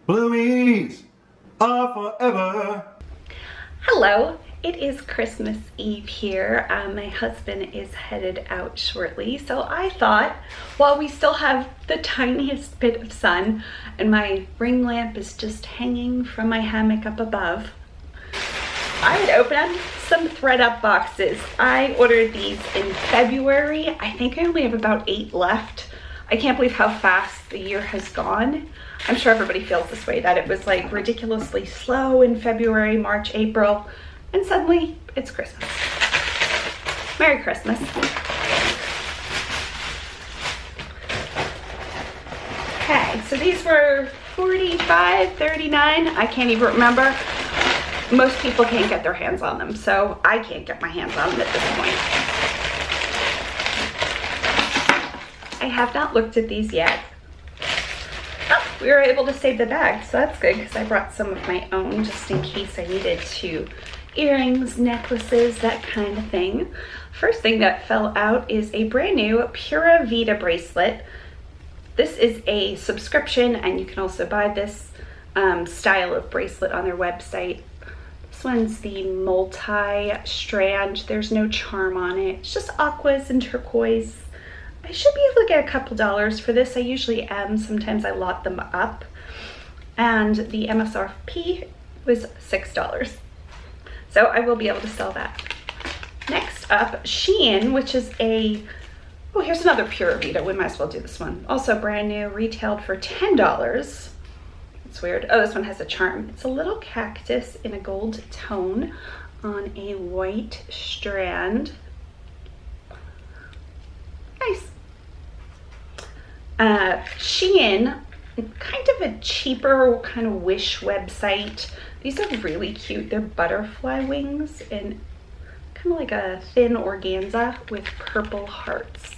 Bloomies are forever. Hello, it is Christmas Eve here. My husband is headed out shortly, so I thought while we still have the tiniest bit of sun and my ring lamp is just hanging from my hammock up above, I would open up some ThredUp boxes. I ordered these in February. I think I only have about 8 left. I can't believe how fast the year has gone. I'm sure everybody feels this way, that it was like ridiculously slow in February, March, April, and suddenly it's Christmas. Merry Christmas. Okay, so these were $45, $39, I can't even remember. Most people can't get their hands on them, so I can't get my hands on them at this point. I have not looked at these yet. Oh, we were able to save the bag, so that's good because I brought some of my own just in case I needed to. Earrings, necklaces, that kind of thing. First thing that fell out is a brand new Pura Vida bracelet. This is a subscription and you can also buy this style of bracelet on their website. This one's the multi-strand. There's no charm on it. It's just aquas and turquoise. I should be able to get a couple dollars for this. I usually am. Sometimes I lot them up. And the MSRP was $6. So I will be able to sell that. Next up, Shein, which is a, oh, here's another Pura Vida. We might as well do this one. Also brand new, retailed for $10. It's weird. Oh, this one has a charm. It's a little cactus in a gold tone on a white strand. Nice. Shein, kind of a cheaper kind of Wish website. These are really cute. They're butterfly wings and kind of like a thin organza with purple hearts.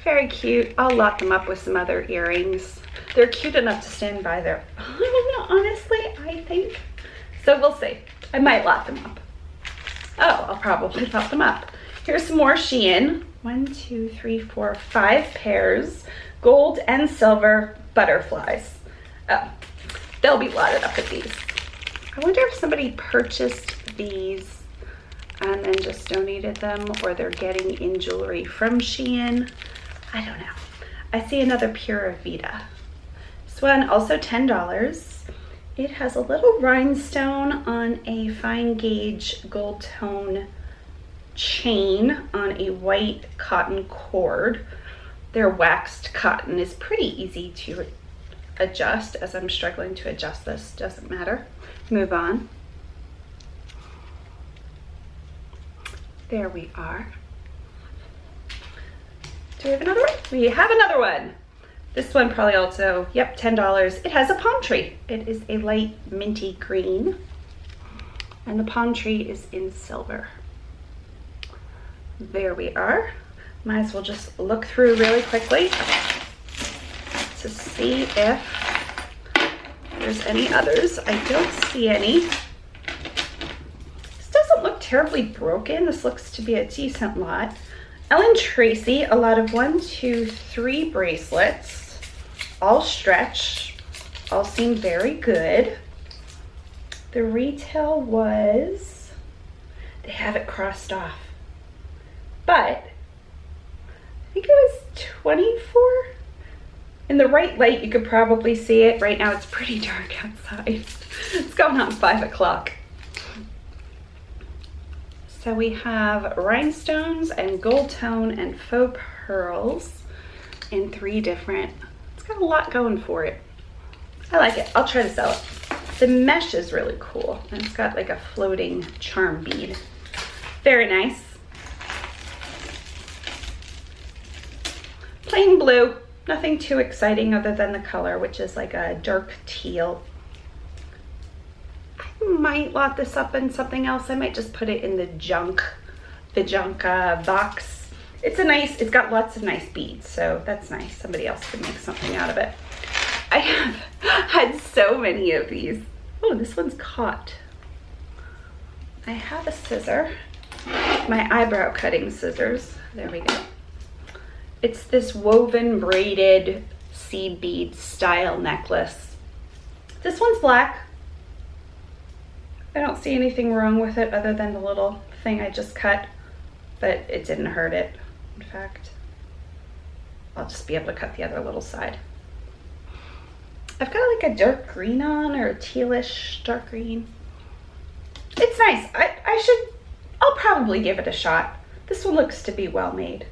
Very cute. I'll lot them up with some other earrings. They're cute enough to stand by there. I don't know, honestly, I think. So we'll see. I might lot them up. Oh, I'll probably lot them up. Here's some more Shein. 1, 2, 3, 4, 5 pairs. Gold and silver butterflies. Oh, they'll be lotted up with these. I wonder if somebody purchased these and then just donated them, or they're getting in jewelry from Shein. I don't know. I see another Pura Vida. This one also $10. It has a little rhinestone on a fine gauge gold tone chain on a white cotton cord. Their waxed cotton is pretty easy to adjust, as I'm struggling to adjust this. Doesn't matter. Move on. There we are. Do we have another one? We have another one. This one probably also, yep, $10. It has a palm tree. It is a light minty green, and the palm tree is in silver. There we are. Might as well just look through really quickly to see if there's any others. I don't see any. This doesn't look terribly broken. This looks to be a decent lot. Ellen Tracy, a lot of 1, 2, 3 bracelets, all stretch, all seem very good. The retail was, they have it crossed off, but I think it was $24. In the right light, you could probably see it. Right now, it's pretty dark outside. It's going on 5 o'clock. So we have rhinestones and gold tone and faux pearls in 3 different. It's got a lot going for it. I like it. I'll try to sell it. The mesh is really cool, and it's got like a floating charm bead. Very nice. Plain blue. Nothing too exciting other than the color, which is like a dark teal. I might lot this up in something else. I might just put it in the junk box. It's got lots of nice beads, so that's nice. Somebody else could make something out of it. I have had so many of these. Oh, this one's caught. I have a scissor, my eyebrow cutting scissors. There we go. It's this woven braided seed bead style necklace. This one's black. I don't see anything wrong with it other than the little thing I just cut, but it didn't hurt it. In fact, I'll just be able to cut the other little side. I've got like a dark green on, or a tealish dark green. It's nice. I'll probably give it a shot. This one looks to be well made.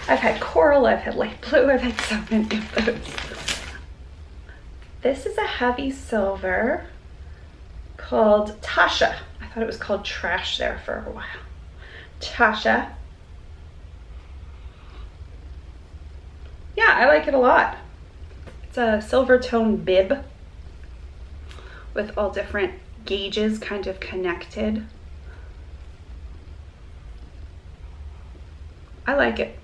I've had coral, I've had light blue, I've had so many of those. This is a heavy silver called Tasha. I thought it was called Trash there for a while. Tasha. Yeah, I like it a lot. It's a silver tone bib with all different gauges kind of connected. I like it.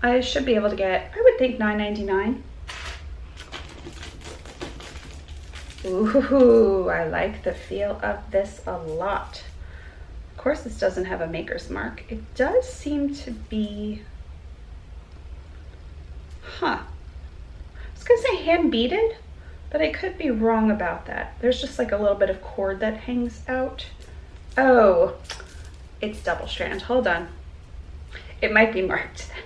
I should be able to get, I would think, $9.99. Ooh, I like the feel of this a lot. Of course, this doesn't have a maker's mark. It does seem to be, I was gonna say hand beaded, but I could be wrong about that. There's just like a little bit of cord that hangs out. Oh, it's double strand. Hold on. It might be marked then.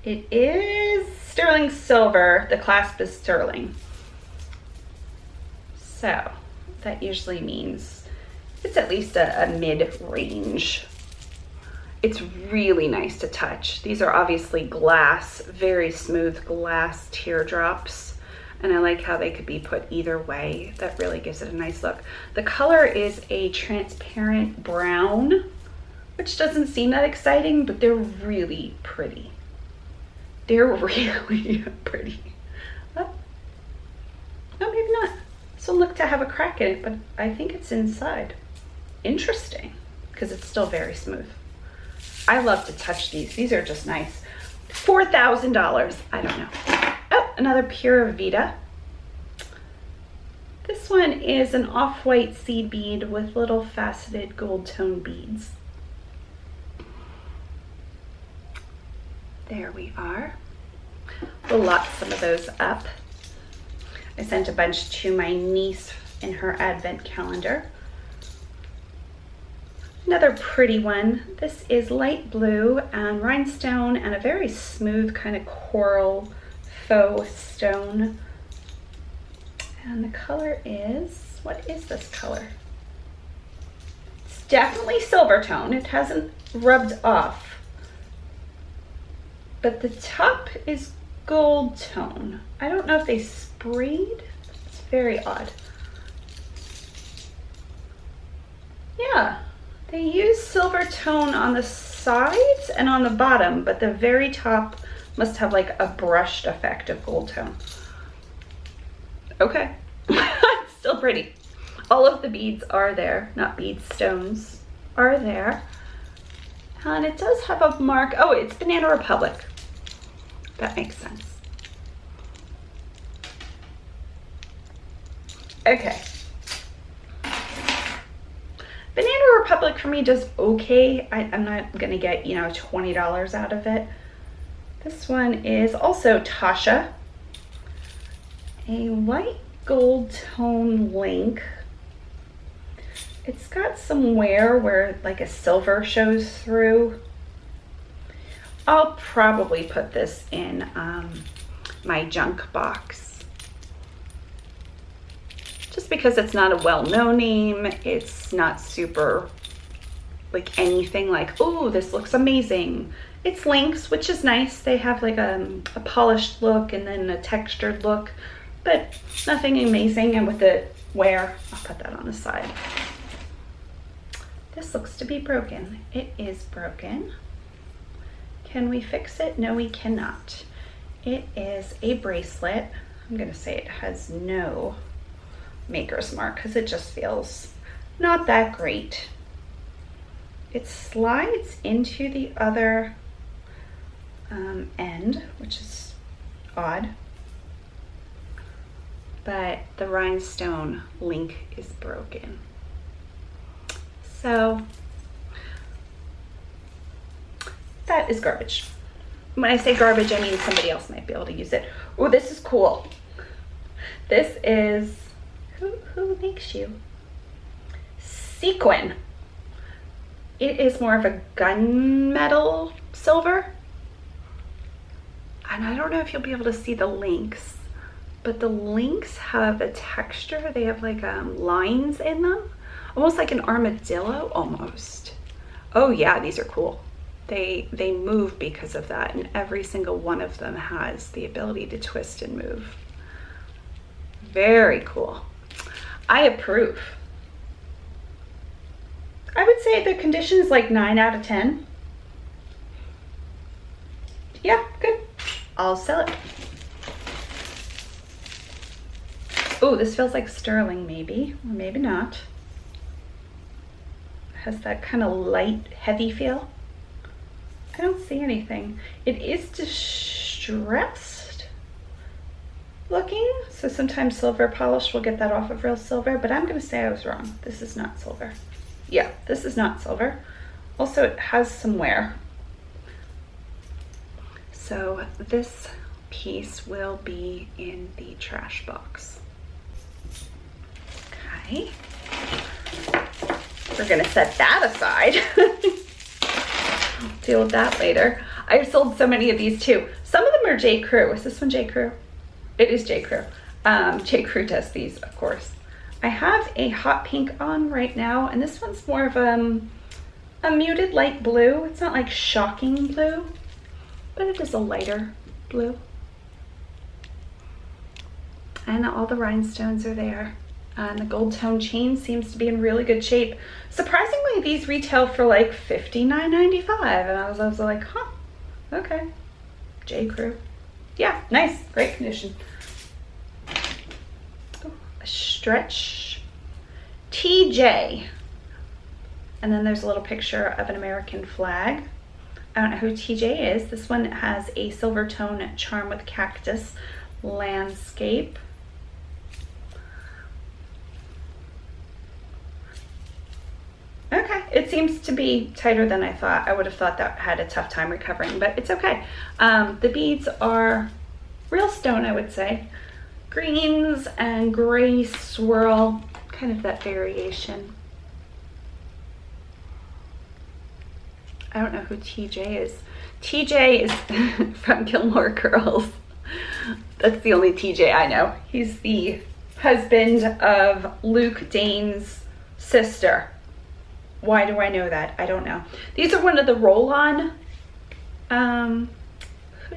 It is sterling silver. The clasp is sterling. So that usually means it's at least a mid-range. It's really nice to touch. These are obviously glass, very smooth glass teardrops. And I like how they could be put either way. That really gives it a nice look. The color is a transparent brown, which doesn't seem that exciting, but they're really pretty. They're really pretty. Oh, no, maybe not. This will look to have a crack in it, but I think it's inside. Interesting, because it's still very smooth. I love to touch these. These are just nice. $4,000. I don't know. Oh, another Pura Vida. This one is an off-white seed bead with little faceted gold tone beads. There we are. We'll lock some of those up. I sent a bunch to my niece in her advent calendar. Another pretty one. This is light blue and rhinestone and a very smooth kind of coral faux stone. And the color is, what is this color? It's definitely silver tone. It hasn't rubbed off. But the top is gold tone. I don't know if they sprayed. It's very odd. Yeah, they use silver tone on the sides and on the bottom, but the very top must have like a brushed effect of gold tone. Okay, it's still pretty. All of the beads are there, not beads, stones are there. And it does have a mark. Oh, it's Banana Republic. That makes sense. Okay. Banana Republic for me does okay. I'm not gonna get, you know, $20 out of it. This one is also Tasha. A white gold tone link. It's got some wear where like a silver shows through. I'll probably put this in my junk box. Just because it's not a well-known name. It's not super like anything like, oh, this looks amazing. It's links, which is nice. They have like a polished look and then a textured look, but nothing amazing. And with the wear, I'll put that on the side. This looks to be broken. It is broken. Can we fix it? No, we cannot. It is a bracelet. I'm gonna say it has no maker's mark because it just feels not that great. It slides into the other end, which is odd, but the rhinestone link is broken. So that is garbage. When I say garbage, I mean somebody else might be able to use it. Oh, this is cool. This is, who makes you? Sequin. It is more of a gunmetal silver. And I don't know if you'll be able to see the links, but the links have a texture. They have like lines in them, almost like an armadillo almost. Oh yeah, these are cool. They move because of that, and every single one of them has the ability to twist and move. Very cool. I approve. I would say the condition is like 9 out of 10. Yeah, good. I'll sell it. Oh, this feels like sterling maybe, or maybe not. It has that kind of light, heavy feel. I don't see anything. It is distressed looking, so sometimes silver polish will get that off of real silver, but I'm gonna say I was wrong. This is not silver. Yeah, this is not silver. Also, it has some wear. So this piece will be in the trash box. Okay. We're gonna set that aside. Deal with that later. I've sold so many of these too. Some of them are J. Crew. Is this one J. Crew? It is J. Crew. J. Crew does these, of course. I have a hot pink on right now, and this one's more of a muted light blue. It's not like shocking blue, but it is a lighter blue. And all the rhinestones are there. And the gold tone chain seems to be in really good shape. Surprisingly, these retail for like $59.95, and I was like, huh, okay. J. Crew. Yeah, nice, great condition. Ooh, a stretch TJ. And then there's a little picture of an American flag. I don't know who TJ is. This one has a silver tone charm with cactus landscape. Okay, it seems to be tighter than I thought. I would have thought that had a tough time recovering, but it's okay. The beads are real stone, I would say. Greens and gray swirl, kind of that variation. I don't know who TJ is. TJ is from Gilmore Girls. That's the only TJ I know. He's the husband of Luke Dane's sister. Why do I know that? I don't know. These are one of the roll-on. Who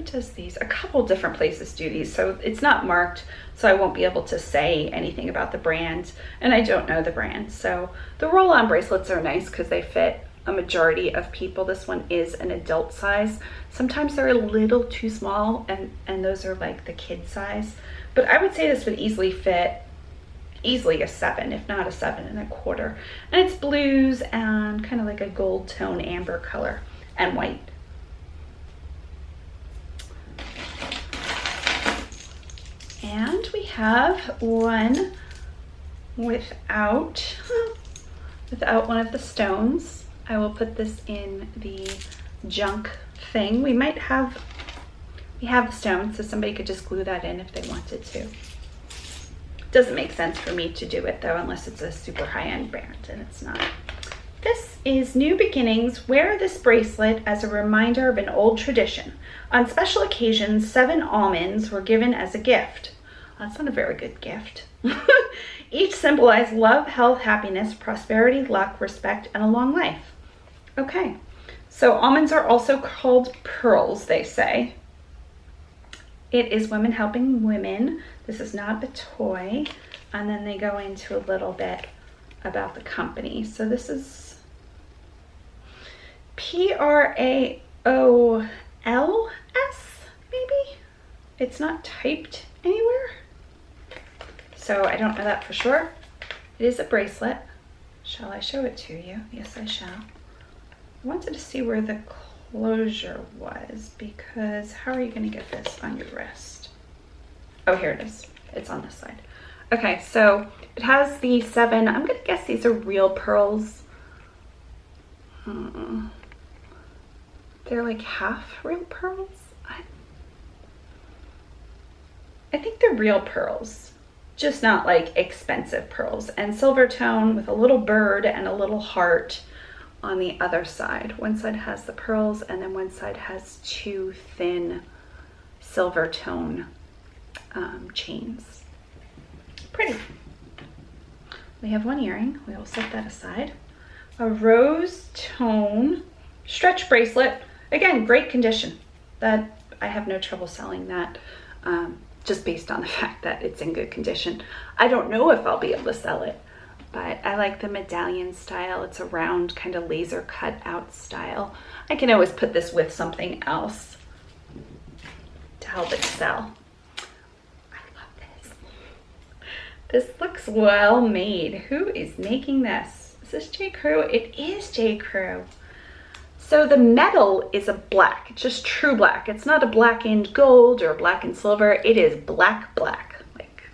does these? A couple different places do these, so it's not marked, so I won't be able to say anything about the brand, and I don't know the brand. So the roll-on bracelets are nice because they fit a majority of people. This one is an adult size. Sometimes they're a little too small, and those are like the kid size. But I would say this would easily fit easily a 7, if not a 7.25. And it's blues and kind of like a gold tone amber color and white. And we have one without one of the stones. I will put this in the junk thing. We have the stone, so somebody could just glue that in if they wanted to. Doesn't make sense for me to do it though, unless it's a super high-end brand, and it's not. This is New Beginnings. Wear this bracelet as a reminder of an old tradition. On special occasions, 7 almonds were given as a gift. That's not a very good gift. Each symbolized love, health, happiness, prosperity, luck, respect, and a long life. Okay, so almonds are also called pearls, they say. It is women helping women. This is not a toy. And then they go into a little bit about the company. So this is Praols, maybe? It's not typed anywhere. So I don't know that for sure. It is a bracelet. Shall I show it to you? Yes, I shall. I wanted to see where the closure was, because how are you going to get this on your wrist? Oh, here it is. It's on this side. Okay, so it has the 7. I'm going to guess these are real pearls. They're like half real pearls. I think they're real pearls, just not like expensive pearls. And silver tone with a little bird and a little heart on the other side. One side has the pearls and then one side has two thin silver tone chains. Pretty. We have one earring. We will set that aside. A rose tone stretch bracelet. Again, great condition. That I have no trouble selling that, just based on the fact that it's in good condition. I don't know if I'll be able to sell it, but I like the medallion style. It's a round kind of laser cut out style. I can always put this with something else to help it sell. I love this. This looks well made. Who is making this? Is this J. Crew? It is J. Crew. So the metal is a black, just true black. It's not a blackened gold or black and silver. It is black, like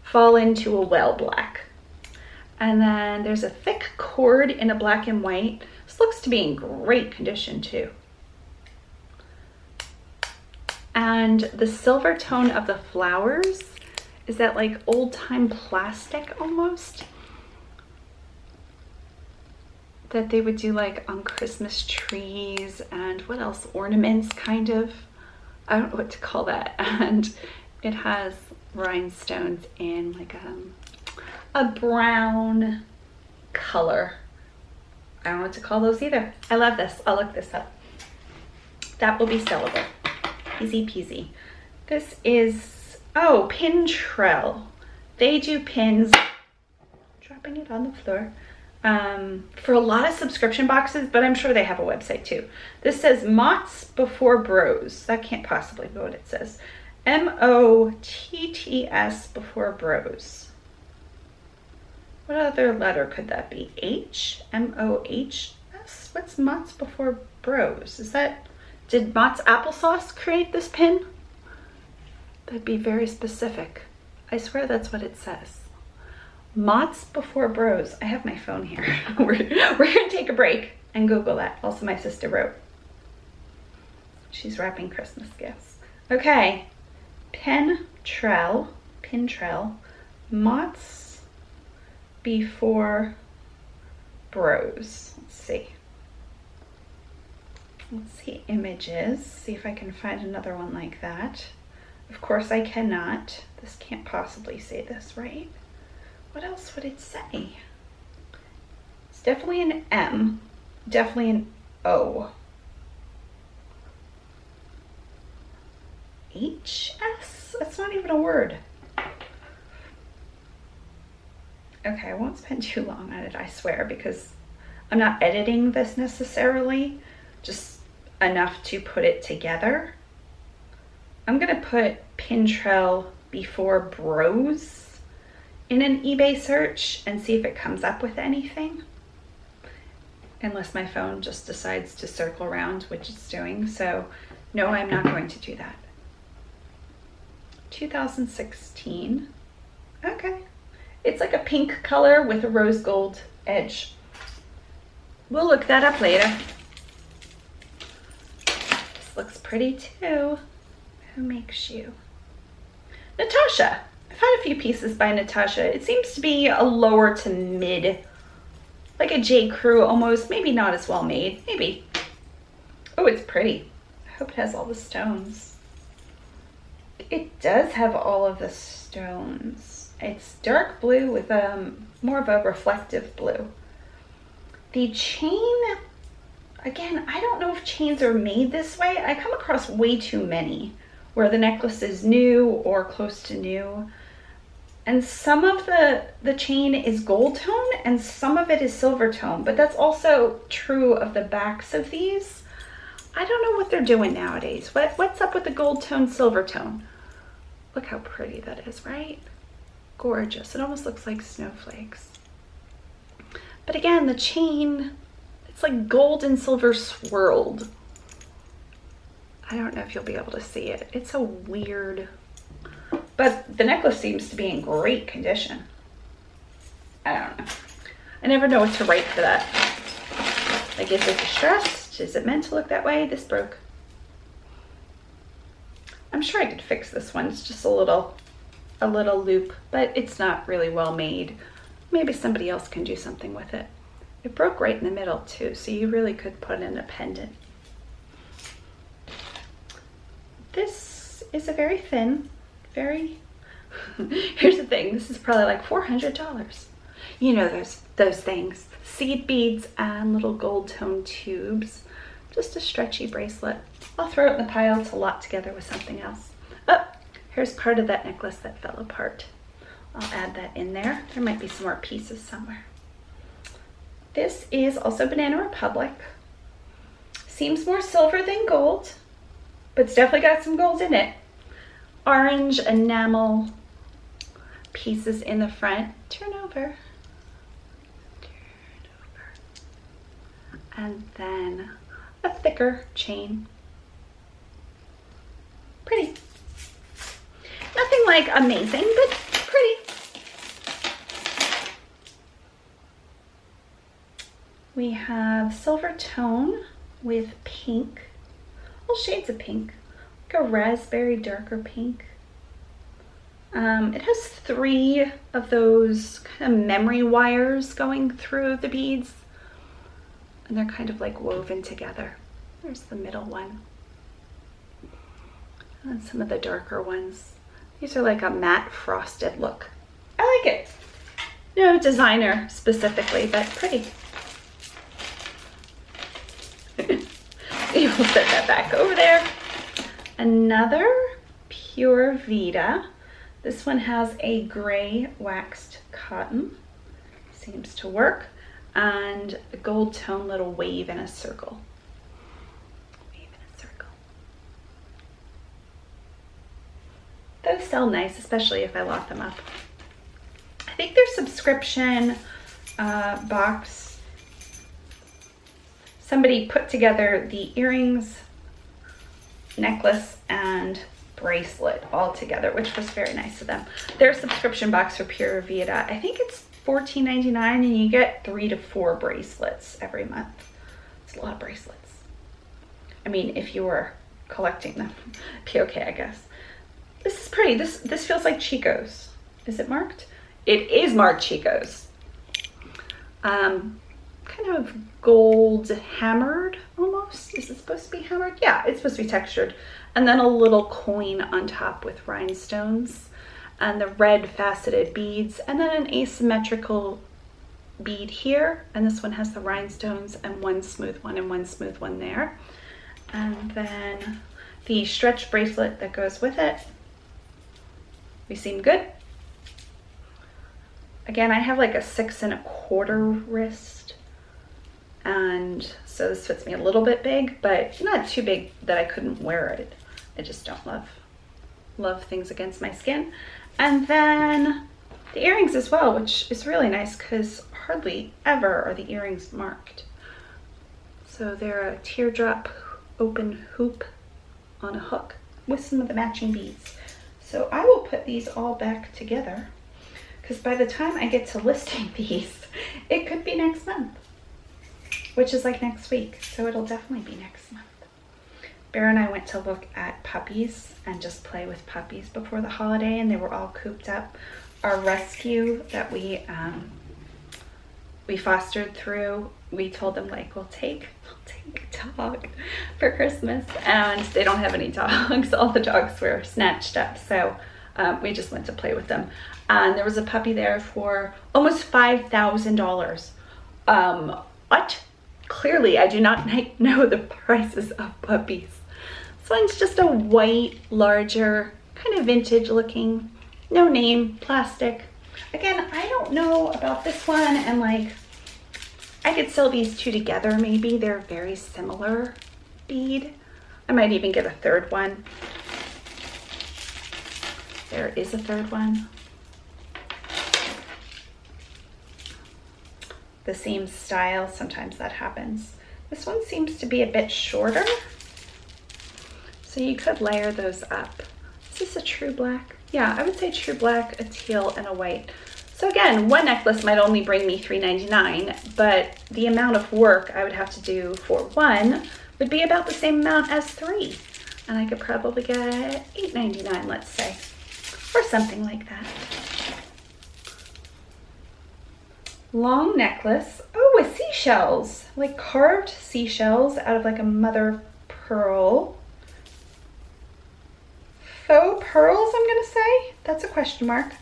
fall into a well black. And then there's a thick cord in a black and white. This looks to be in great condition too. And the silver tone of the flowers is that like old time plastic almost, that they would do like on Christmas trees and what else, ornaments kind of. I don't know what to call that. And it has rhinestones in like a brown color. I don't know what to call those either. I love this. I'll look this up. That will be sellable. Easy peasy. This is, oh, pin trell. They do pins. Dropping it on the floor. For a lot of subscription boxes, but I'm sure they have a website too. This says Mott's Before Bros. That can't possibly be what it says. M-O-T-T-S Before Bros. What other letter could that be? H? M-O-H-S? What's Mott's Before Bros? Is that, did Mott's Applesauce create this pin? That'd be very specific. I swear that's what it says. Mott's Before Bros. I have my phone here. we're gonna take a break and Google that. Also, my sister wrote. She's wrapping Christmas gifts. Okay, pin trell, Mott's Before Bros. Let's see images. See if I can find another one like that. Of course, I cannot. This can't possibly say this, right? What else would it say? It's definitely an M, definitely an O. HS? That's not even a word. Okay, I won't spend too long on it, I swear, because I'm not editing this necessarily, just enough to put it together. I'm gonna put pin trell Before Bros in an eBay search and see if it comes up with anything, unless my phone just decides to circle around, which it's doing. So no, I'm not going to do that. 2016. Okay, it's like a pink color with a rose gold edge. We'll look that up later. This looks pretty too. Who makes you? Natasha. I've had a few pieces by Natasha. It seems to be a lower to mid, like a J. Crew almost, maybe not as well made, maybe. Oh, it's pretty. I hope it has all the stones. It does have all of the stones. It's dark blue with more of a reflective blue. The chain, again, I don't know if chains are made this way. I come across way too many where the necklace is new or close to new. And some of the chain is gold tone and some of it is silver tone, but that's also true of the backs of these. I don't know what they're doing nowadays. What's up with the gold tone, silver tone? Look how pretty that is, right? Gorgeous. It almost looks like snowflakes. But again, the chain, it's like gold and silver swirled. I don't know if you'll be able to see it. It's a weird, but the necklace seems to be in great condition. I don't know. I never know what to write for that. Like, is it distressed? Is it meant to look that way? This broke. I'm sure I could fix this one. It's just a little loop, but it's not really well made. Maybe somebody else can do something with it. It broke right in the middle too, so you really could put in a pendant. This is a very thin, here's the thing, this is probably like $400. You know those things, seed beads and little gold tone tubes. Just a stretchy bracelet. I'll throw it in the pile to lot together with something else. Oh, here's part of that necklace that fell apart. I'll add that in there. There might be some more pieces somewhere. This is also Banana Republic. Seems more silver than gold, but it's definitely got some gold in it. Orange enamel pieces in the front. Turn over. Turn over. And then a thicker chain. Pretty. Nothing like amazing, but pretty. We have silver tone with pink, all shades of pink, like a raspberry darker pink. It has 3 of those kind of memory wires going through the beads, and they're kind of like woven together. There's the middle one. And some of the darker ones. These are like a matte frosted look. I like it. No designer specifically, but pretty. We will set that back over there. Another Pura Vida. This one has a gray waxed cotton. Seems to work. And a gold tone little wave in a circle. Wave in a circle. Those sell nice, especially if I lock them up. I think their subscription box, somebody put together the earrings, necklace, and bracelet all together, which was very nice of them. Their subscription box for Pura Vida, I think it's $14.99, and you get 3 to 4 bracelets every month. It's a lot of bracelets. I mean, if you were collecting them, be okay, I guess. This is pretty. This feels like Chico's. Is it marked? It is marked Chico's. Kind of gold hammered almost. Is it supposed to be hammered? Yeah, it's supposed to be textured. And then a little coin on top with rhinestones and the red faceted beads, and then an asymmetrical bead here. And this one has the rhinestones and one smooth one and one smooth one there. And then the stretch bracelet that goes with it. We seem good. Again, I have like a 6 1/4 wrist. And so this fits me a little bit big, but not too big that I couldn't wear it. I just don't love things against my skin. And then the earrings as well, which is really nice because hardly ever are the earrings marked. So they're a teardrop open hoop on a hook with some of the matching beads. So I will put these all back together because by the time I get to listing these, it could be next month, which is like next week. So it'll definitely be next month. Bear and I went to look at puppies and just play with puppies before the holiday, and they were all cooped up. Our rescue that we fostered through, we told them like, we'll take a dog for Christmas, and they don't have any dogs. All the dogs were snatched up, so we just went to play with them. And there was a puppy there for almost $5,000. What? Clearly, I do not know the prices of puppies. This one's just a white, larger, kind of vintage looking, no name, plastic. Again, I don't know about this one, and like, I could sell these two together maybe. They're very similar bead. I might even get a third one. There is a third one. The same style, sometimes that happens. This one seems to be a bit shorter, so you could layer those up. Is this a true black? Yeah, I would say true black, a teal, and a white. So again, one necklace might only bring me $3.99, but the amount of work I would have to do for one would be about the same amount as 3. And I could probably get $8.99, let's say, or something like that. Long necklace. Oh, with seashells, like carved seashells out of like a mother pearl. Faux pearls, I'm gonna say. That's a question mark.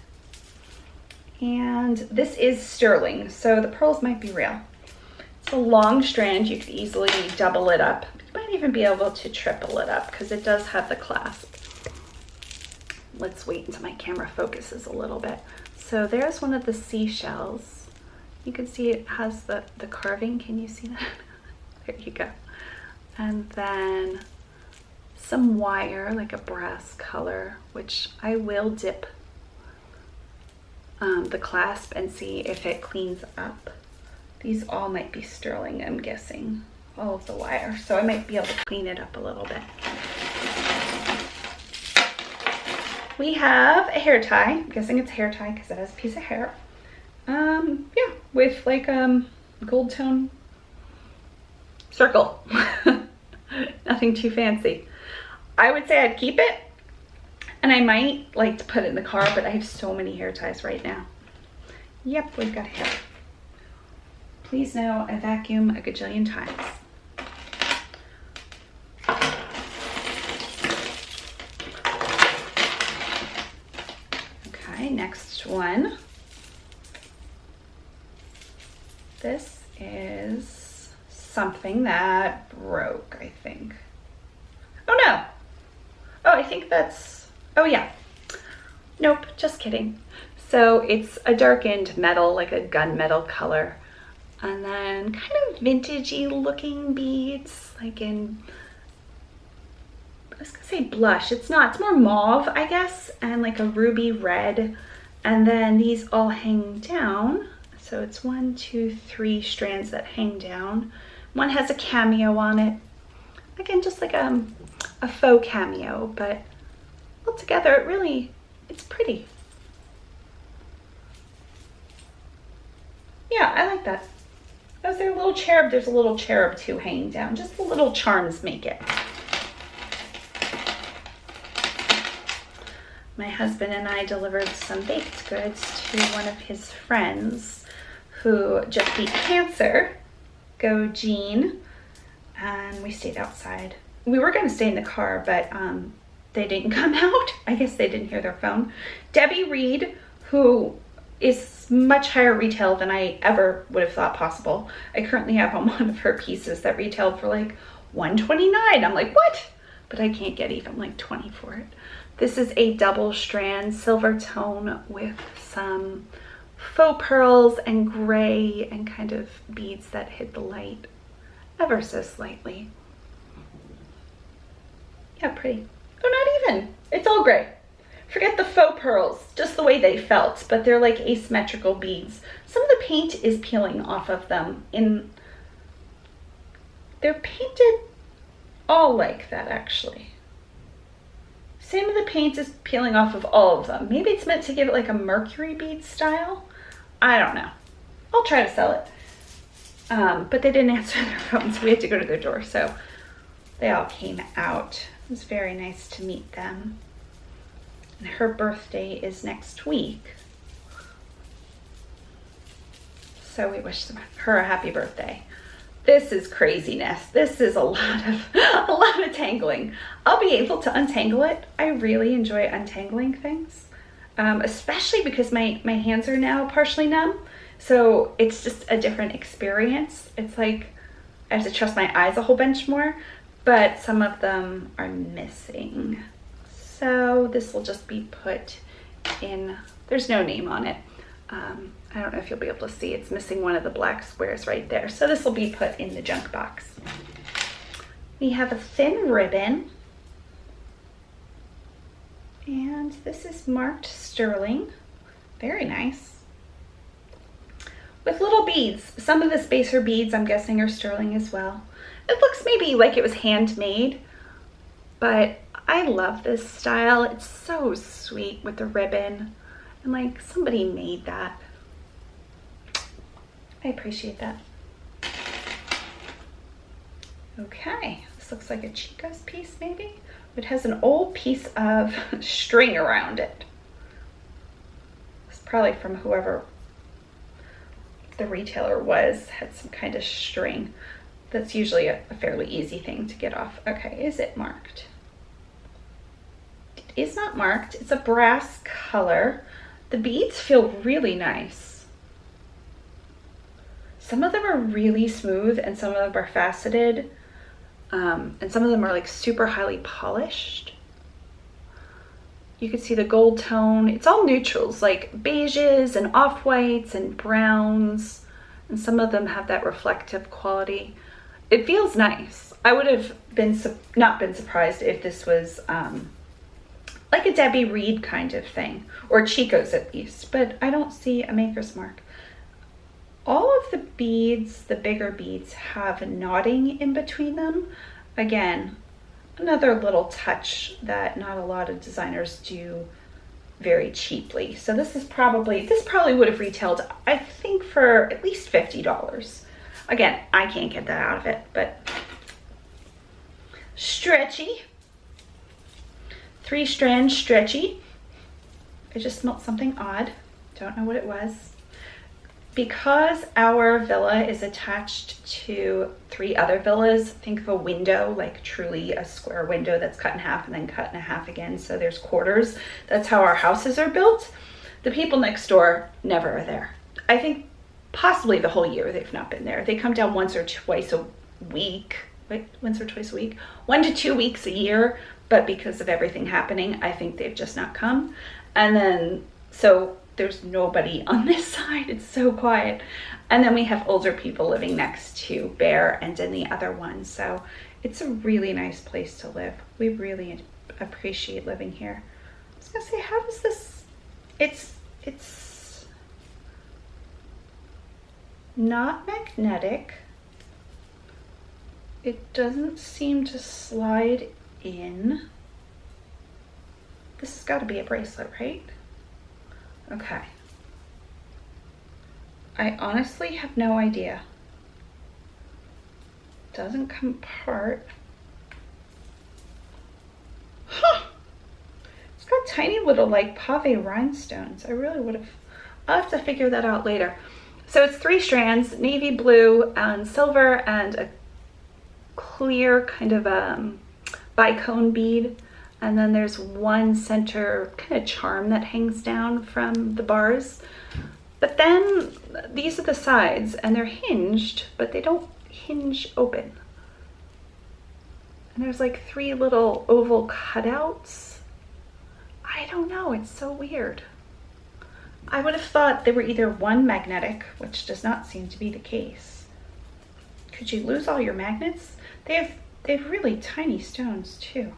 And this is sterling, so the pearls might be real. It's a long strand. You could easily double it up. You might even be able to triple it up because it does have the clasp. Let's wait until my camera focuses a little bit. So there's one of the seashells. You can see it has the carving. Can you see that? There you go. And then some wire, like a brass color, which I will dip the clasp and see if it cleans up. These all might be sterling, I'm guessing, all of the wire. So I might be able to clean it up a little bit. We have a hair tie. I'm guessing it's a hair tie because it has a piece of hair. Yeah, with like gold tone circle. Nothing too fancy. I would say I'd keep it, and I might like to put it in the car, but I have so many hair ties right now. Yep, we've got hair. Please know I vacuum a gajillion times. Okay, next one. This is something that broke, I think. Oh no. Oh, I think that's, oh yeah. Nope, just kidding. So it's a darkened metal, like a gunmetal color. And then kind of vintagey looking beads, like in, I was gonna say blush. It's not, it's more mauve, I guess, and like a ruby red. And then these all hang down. So it's 1, 2, 3 strands that hang down. One has a cameo on it. Again, just like a faux cameo, but altogether it really, it's pretty. Yeah, I like that. Oh, is there a little cherub? There's a little cherub too hanging down. Just the little charms make it. My husband and I delivered some baked goods to one of his friends who just beat cancer. Go Jean. And we stayed outside. We were going to stay in the car, but they didn't come out. I guess they didn't hear their phone. Debbie Reed, who is much higher retail than I ever would have thought possible. I currently have on one of her pieces that retailed for like $129. I'm like, what? But I can't get even like 20 for it. This is a double strand silver tone with some faux pearls and gray and kind of beads that hit the light ever so slightly. Yeah, pretty. Oh, not even. It's all gray. Forget the faux pearls, just the way they felt, but they're like asymmetrical beads. Some of the paint is peeling off of them. They're painted all like that, actually. Same with the paint is peeling off of all of them. Maybe it's meant to give it like a mercury bead style. I don't know. I'll try to sell it. But they didn't answer their phones. We had to go to their door, so they all came out. It was very nice to meet them. And her birthday is next week. So we wish her a happy birthday. This is craziness. This is a lot of tangling. I'll be able to untangle it. I really enjoy untangling things, especially because my hands are now partially numb. So it's just a different experience. It's like I have to trust my eyes a whole bunch more, but some of them are missing. So this will just be put in, there's no name on it. I don't know if you'll be able to see, it's missing one of the black squares right there. So this will be put in the junk box. We have a thin ribbon. And this is marked sterling. Very nice. With little beads. Some of the spacer beads I'm guessing are sterling as well. It looks maybe like it was handmade, but I love this style. It's so sweet with the ribbon. And like somebody made that. I appreciate that. Okay, this looks like a Chico's piece maybe. It has an old piece of string around it. It's probably from whoever the retailer was, had some kind of string. That's usually a fairly easy thing to get off. Okay, is it marked? It is not marked. It's a brass color. The beads feel really nice. Some of them are really smooth and some of them are faceted. And some of them are like super highly polished. You can see the gold tone. It's all neutrals, like beiges and off-whites and browns. And some of them have that reflective quality. It feels nice. I would have not been surprised if this was like a Debbie Reed kind of thing, or Chico's at least, but I don't see a maker's mark. All of the beads, the bigger beads, have knotting in between them. Again, another little touch that not a lot of designers do very cheaply. So this probably would have retailed, I think, for at least $50. Again, I can't get that out of it, but stretchy. 3-strand stretchy. I just smelled something odd. Don't know what it was. Because our villa is attached to 3 other villas, think of a window, like truly a square window that's cut in half and then cut in half again, so there's quarters. That's how our houses are built. The people next door never are there. I think possibly the whole year they've not been there. They come down once or twice a week. Wait, once or twice a week? 1 to 2 weeks a year, but because of everything happening, I think they've just not come. And then, so there's nobody on this side. It's so quiet. And then we have older people living next to Bear and in the other one. So it's a really nice place to live. We really appreciate living here. I was gonna say, how does this, it's not magnetic. It doesn't seem to slide in. This has got to be a bracelet, right? Okay. I honestly have no idea. Doesn't come apart. Huh. It's got tiny little like pave rhinestones. I really would have, I'll have to figure that out later. So it's 3 strands, navy blue and silver and a clear kind of bicone bead. And then there's one center kind of charm that hangs down from the bars. But then these are the sides and they're hinged, but they don't hinge open. And there's like 3 little oval cutouts. I don't know, it's so weird. I would have thought they were either one magnetic, which does not seem to be the case. Could you lose all your magnets? They have really tiny stones too.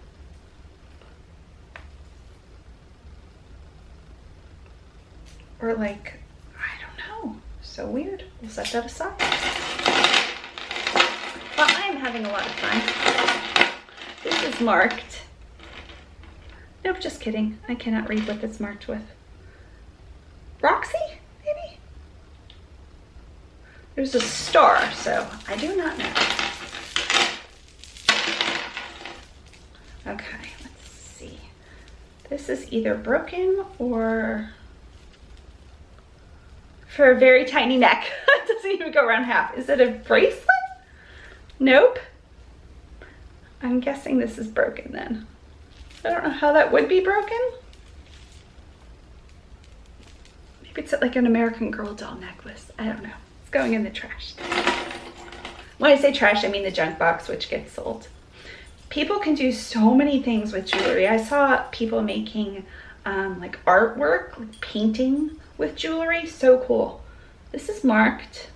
Or like, I don't know, so weird. We'll set that aside. Well, I am having a lot of fun. This is marked. Nope, just kidding. I cannot read what it's marked with. Roxy, maybe? There's a star, so I do not know. Okay, let's see. This is either broken or for a very tiny neck. It doesn't even go around half. Is it a bracelet? Nope. I'm guessing this is broken then. I don't know how that would be broken. Maybe it's like an American Girl doll necklace. I don't know. It's going in the trash. When I say trash, I mean the junk box, which gets sold. People can do so many things with jewelry. I saw people making like artwork, like painting with jewelry. So cool. This is marked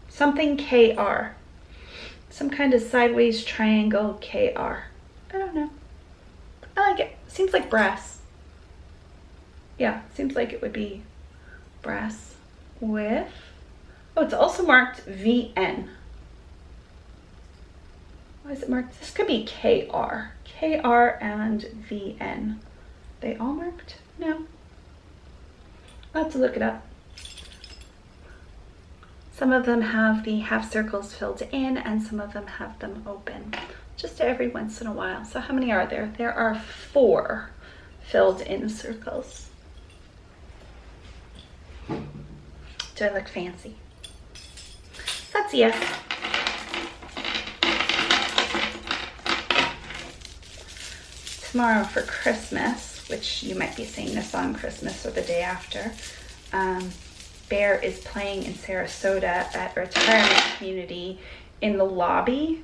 something KR. Some kind of sideways triangle KR. I don't know. I like it. Seems like brass. Yeah, seems like it would be brass with, oh, it's also marked VN. Why is it marked? This could be KR. KR and VN. They all marked? No. I'll have to look it up. Some of them have the half circles filled in and some of them have them open. just every once in a while. So how many are there? There are 4 filled in circles. Do I look fancy? That's a yes. Tomorrow for Christmas, which you might be seeing this on Christmas or the day after, Bear is playing in Sarasota at a retirement community in the lobby.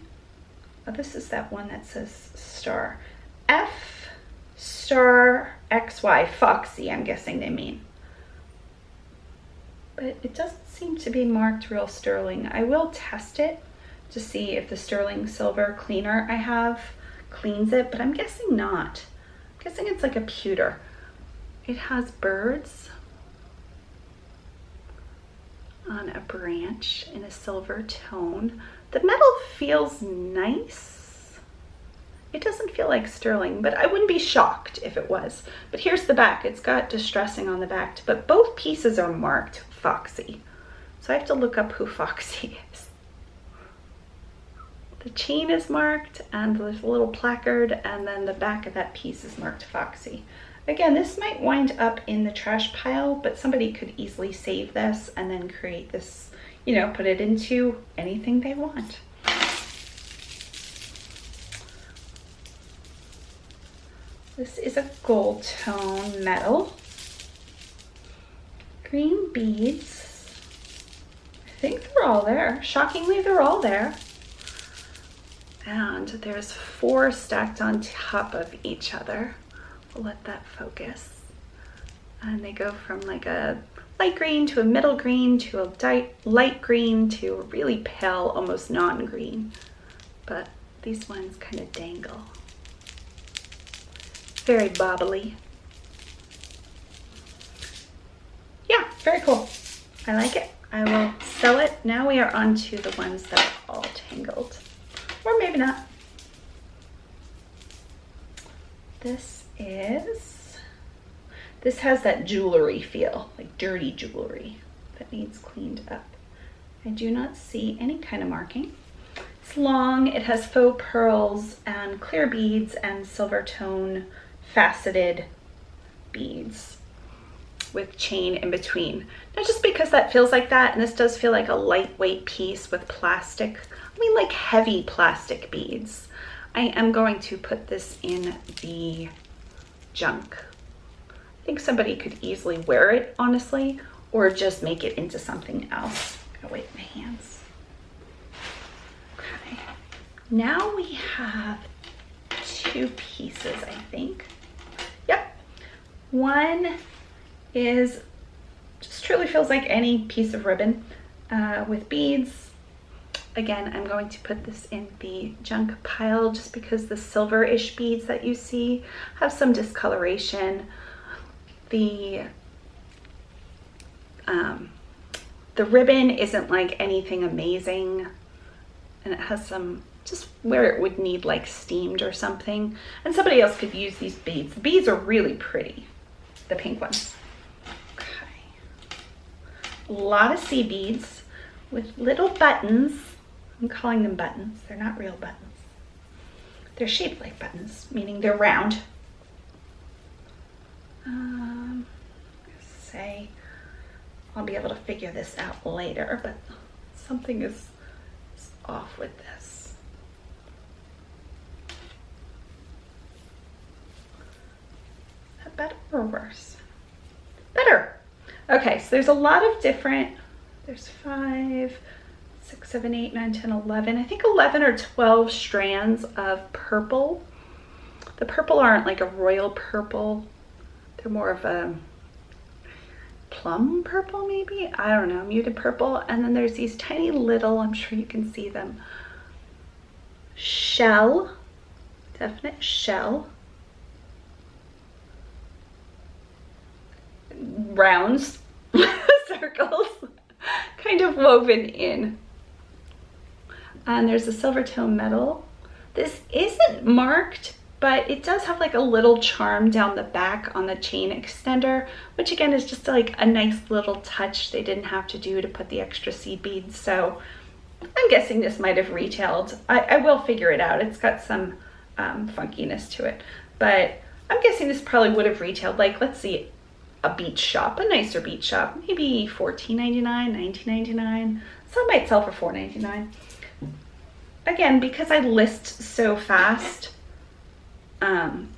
Oh, this is that one that says star. F star XY, Foxy, I'm guessing they mean. But it doesn't seem to be marked real sterling. I will test it to see if the sterling silver cleaner I have cleans it, but I'm guessing not. I'm guessing it's like a pewter. It has birds on a branch in a silver tone. The metal feels nice. It doesn't feel like sterling, but I wouldn't be shocked if it was. But here's the back. It's got distressing on the back, but both pieces are marked Foxy. So I have to look up who Foxy is. The chain is marked and there's a little placard, and then the back of that piece is marked Foxy. Again, this might wind up in the trash pile, but somebody could easily save this and then create this, you know, put it into anything they want. This is a gold tone metal. Green beads. I think they're all there. Shockingly, they're all there. And there's 4 stacked on top of each other. We'll let that focus. And they go from like a light green to a middle green to a light green to a really pale, almost non-green. But these ones kind of dangle. Very bobbly. Yeah, very cool. I like it. I will sell it. Now we are on to the ones that are all tangled. Or maybe not. This has that jewelry feel, like dirty jewelry that needs cleaned up. I do not see any kind of marking. It's long, it has faux pearls and clear beads and silver tone faceted beads with chain in between. Now just because that feels like that, and this does feel like a lightweight piece with plastic, I mean like heavy plastic beads, I am going to put this in the junk. I think somebody could easily wear it, honestly, or just make it into something else. I'm gonna wipe my hands. Okay, now we have 2 pieces, I think. Yep, one is just truly feels like any piece of ribbon with beads. Again, I'm going to put this in the junk pile just because the silver-ish beads that you see have some discoloration. The ribbon isn't like anything amazing, and it has some just where it would need like steamed or something. And somebody else could use these beads. The beads are really pretty, the pink ones. Okay. A lot of sea beads with little buttons. I'm calling them buttons. They're not real buttons. They're shaped like buttons, meaning they're round. Say I'll be able to figure this out later, but something is off with this. Is that better or worse? Better. Okay, so there's a lot of different, there's 5, 6, 7, 8, 9, 10, 11. I think 11 or 12 strands of purple. The purple aren't like a royal purple. They're more of a plum purple, maybe? I don't know, muted purple. And then there's these tiny little, I'm sure you can see them, shell, definite shell, rounds, circles, kind of woven in. And there's a silver tone metal. This isn't marked, but it does have like a little charm down the back on the chain extender, which again is just like a nice little touch they didn't have to do to put the extra seed beads. So I'm guessing this might have retailed. I will figure it out. It's got some funkiness to it, but I'm guessing this probably would have retailed, like, let's see, a beach shop, a nicer beach shop, maybe $14.99, $19.99. Some might sell for $4.99. Again, because I list so fast,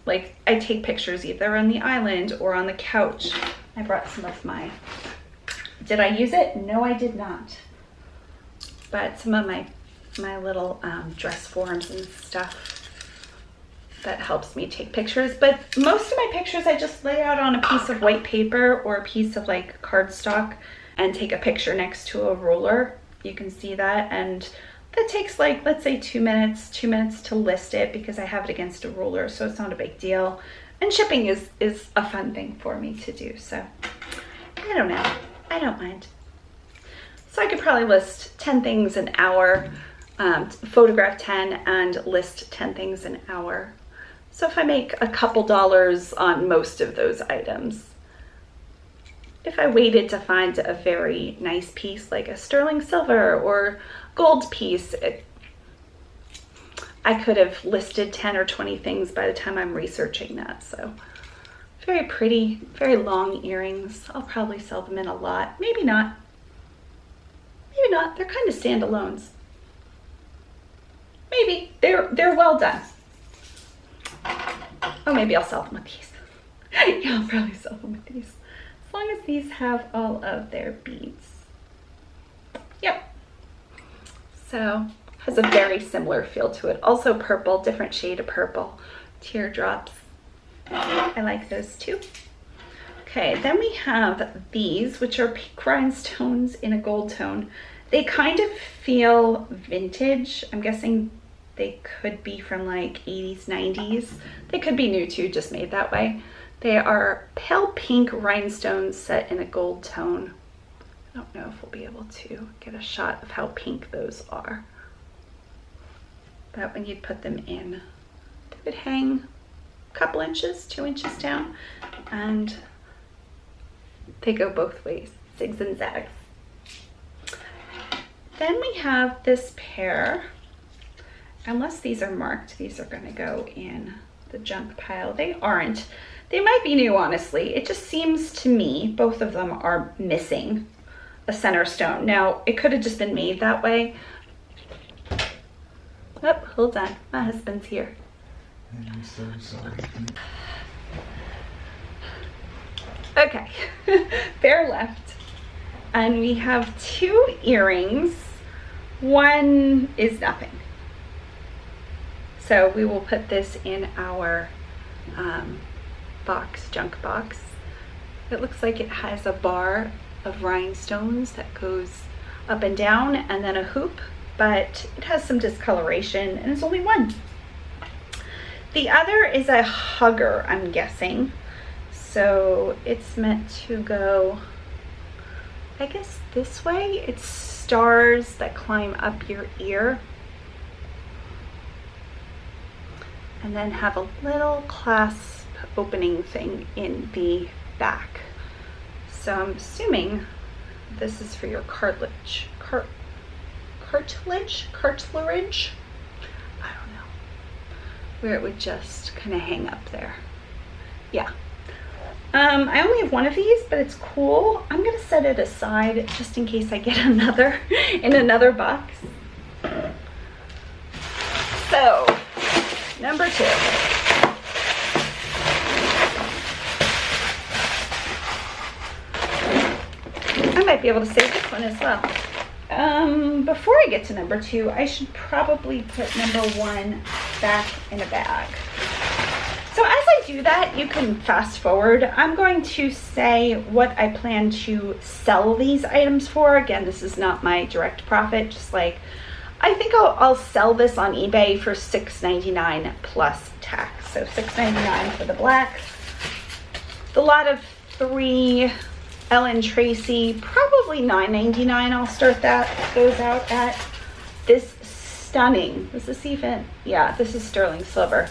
like I take pictures either on the island or on the couch. I brought some of my, did I use it? No, I did not. But some of my little dress forms and stuff that helps me take pictures. But most of my pictures I just lay out on a piece of white paper or a piece of like cardstock and take a picture next to a ruler. You can see that, and that takes like, let's say 2 minutes to list it because I have it against a ruler, so it's not a big deal. And shipping is a fun thing for me to do, so I don't know, I don't mind. So I could probably list 10 things an hour, photograph 10 and list 10 things an hour. So if I make a couple dollars on most of those items, if I waited to find a very nice piece like a sterling silver or gold piece, I could have listed 10 or 20 things by the time I'm researching that. So very pretty, very long earrings. I'll probably sell them in a lot. Maybe not. Maybe not. They're kind of standalones. Maybe. They're well done. Oh, maybe I'll sell them with these. Yeah, I'll probably sell them with these. As long as these have all of their beads. Yep. So, has a very similar feel to it. Also purple, different shade of purple. Teardrops. I like those too. Okay, then we have these, which are pink rhinestones in a gold tone. They kind of feel vintage. I'm guessing they could be from like 80s, 90s. They could be new too, just made that way. They are pale pink rhinestones set in a gold tone. I don't know if we'll be able to get a shot of how pink those are. But when you'd put them in, they would hang a couple inches, 2 inches down, and they go both ways, zigs and zags. Then we have this pair. Unless these are marked, these are going to go in the junk pile. They aren't. They might be new, honestly. It just seems to me both of them are missing a center stone. Now, it could have just been made that way. Oh, hold on. My husband's here. I'm so sorry. Okay, pair left. And we have 2 earrings. One is nothing. So we will put this in our box, junk box. It looks like it has a bar of rhinestones that goes up and down and then a hoop, but it has some discoloration and it's only one. The other is a hugger, I'm guessing. So it's meant to go, I guess this way. It's stars that climb up your ear. And then have a little clasp opening thing in the back. So I'm assuming this is for your cartilage. Cartilage? I don't know. Where it would just kind of hang up there. Yeah. I only have one of these, but it's cool. I'm gonna set it aside just in case I get another in another box. So, number 2. I might be able to save this one as well. Before I get to number 2, I should probably put number 1 back in a bag. So as I do that, you can fast forward. I'm going to say what I plan to sell these items for. Again, this is not my direct profit, just like, I think I'll sell this on eBay for $6.99 plus tax. So $6.99 for the black. The lot of 3 Ellen Tracy, probably $9.99. I'll start those out at. This stunning, is this even? Yeah, this is sterling silver.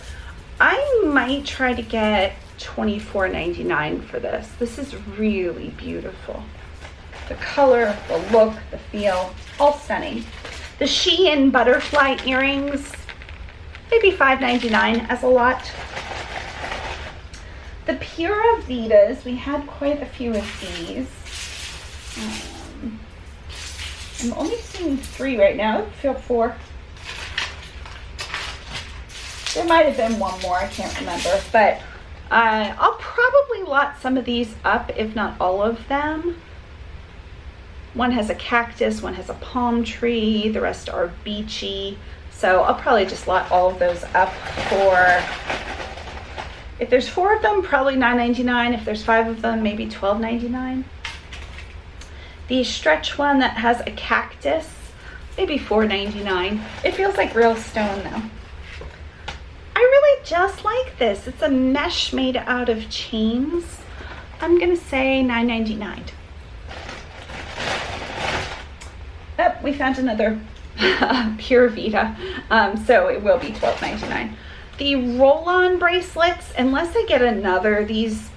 I might try to get $24.99 for this. This is really beautiful. The color, the look, the feel, all stunning. The Shein butterfly earrings, maybe $5.99 as a lot. The Pura Vidas, we had quite a few of these. I'm only seeing 3 right now. I feel 4. There might have been one more, I can't remember, but I'll probably lot some of these up, if not all of them. One has a cactus, one has a palm tree, the rest are beachy. So I'll probably just lot all of those up for, if there's 4 of them, probably $9.99. If there's 5 of them, maybe $12.99. The stretch one that has a cactus, maybe $4.99. It feels like real stone though. I really just like this. It's a mesh made out of chains. I'm gonna say $9.99. Oh, we found another Pura Vida, so it will be $12.99. The roll-on bracelets, unless I get another, these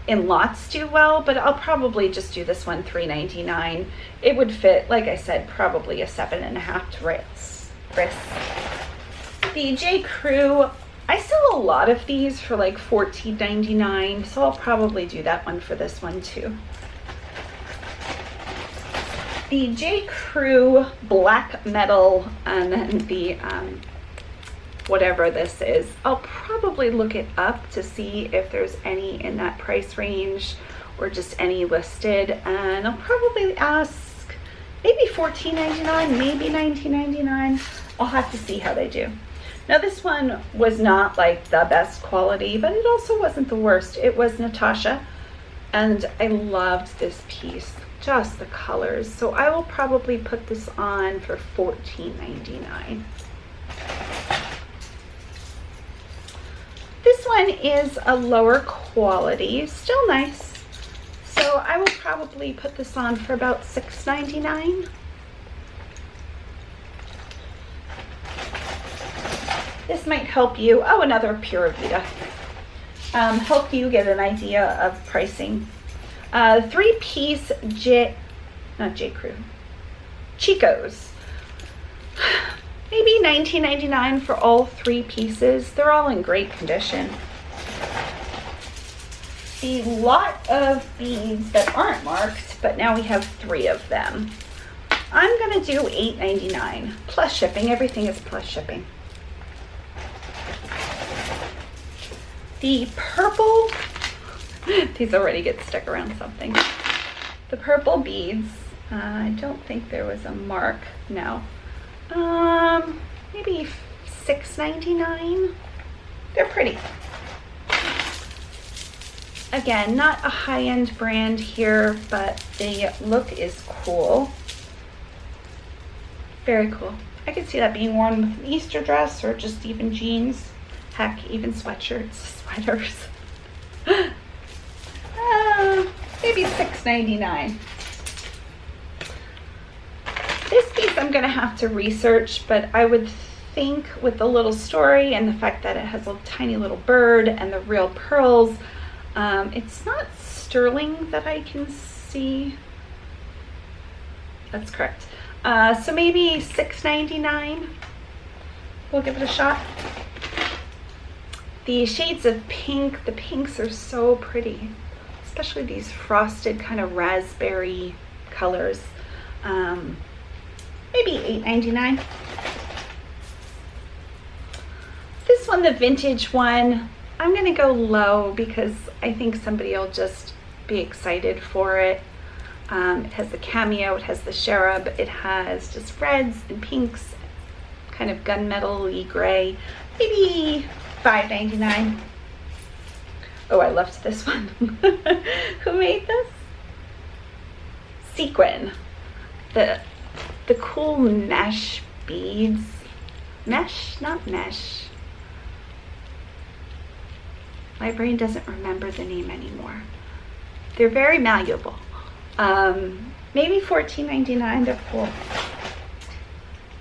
in lots do well, but I'll probably just do this one $3.99. It would fit, like I said, probably a 7.5 wrist. The J. Crew, I sell a lot of these for like $14.99, so I'll probably do that one for this one too. The J. Crew black metal, and then the whatever this is, I'll probably look it up to see if there's any in that price range or just any listed, and I'll probably ask maybe $14.99, maybe $19.99. I'll have to see how they do. Now this one was not like the best quality, but it also wasn't the worst. It was Natasha, and I loved this piece, just the colors. So I will probably put this on for $14.99. This one is a lower quality, still nice. So I will probably put this on for about $6.99. This might help you. Oh, another Pura Vida. Help you get an idea of pricing. 3-piece Chicos. Maybe $19.99 for all 3 pieces. They're all in great condition. The lot of beads that aren't marked, but now we have 3 of them. I'm gonna do $8.99 plus shipping. Everything is plus shipping. The purple, these already get stuck around something. The purple beads, I don't think there was a mark, no. Maybe $6.99. They're pretty. Again, not a high-end brand here, but the look is cool. Very cool. I could see that being worn with an Easter dress or just even jeans. Heck, even sweatshirts, sweaters. Maybe $6.99. This piece I'm gonna have to research, but I would think with the little story and the fact that it has a tiny little bird and the real pearls, it's not sterling that I can see. That's correct. So maybe $6.99. We'll give it a shot. The shades of pink, the pinks are so pretty, especially these frosted kind of raspberry colors. Maybe $8.99. This one, the vintage one, I'm gonna go low because I think somebody will just be excited for it. It has the cameo, it has the cherub, it has just reds and pinks, kind of gunmetal-y gray. Maybe $5.99. Oh, I loved this one. Who made this? Sequin. The cool mesh beads. Mesh, not mesh. My brain doesn't remember the name anymore. They're very malleable. Maybe $14.99. They're cool.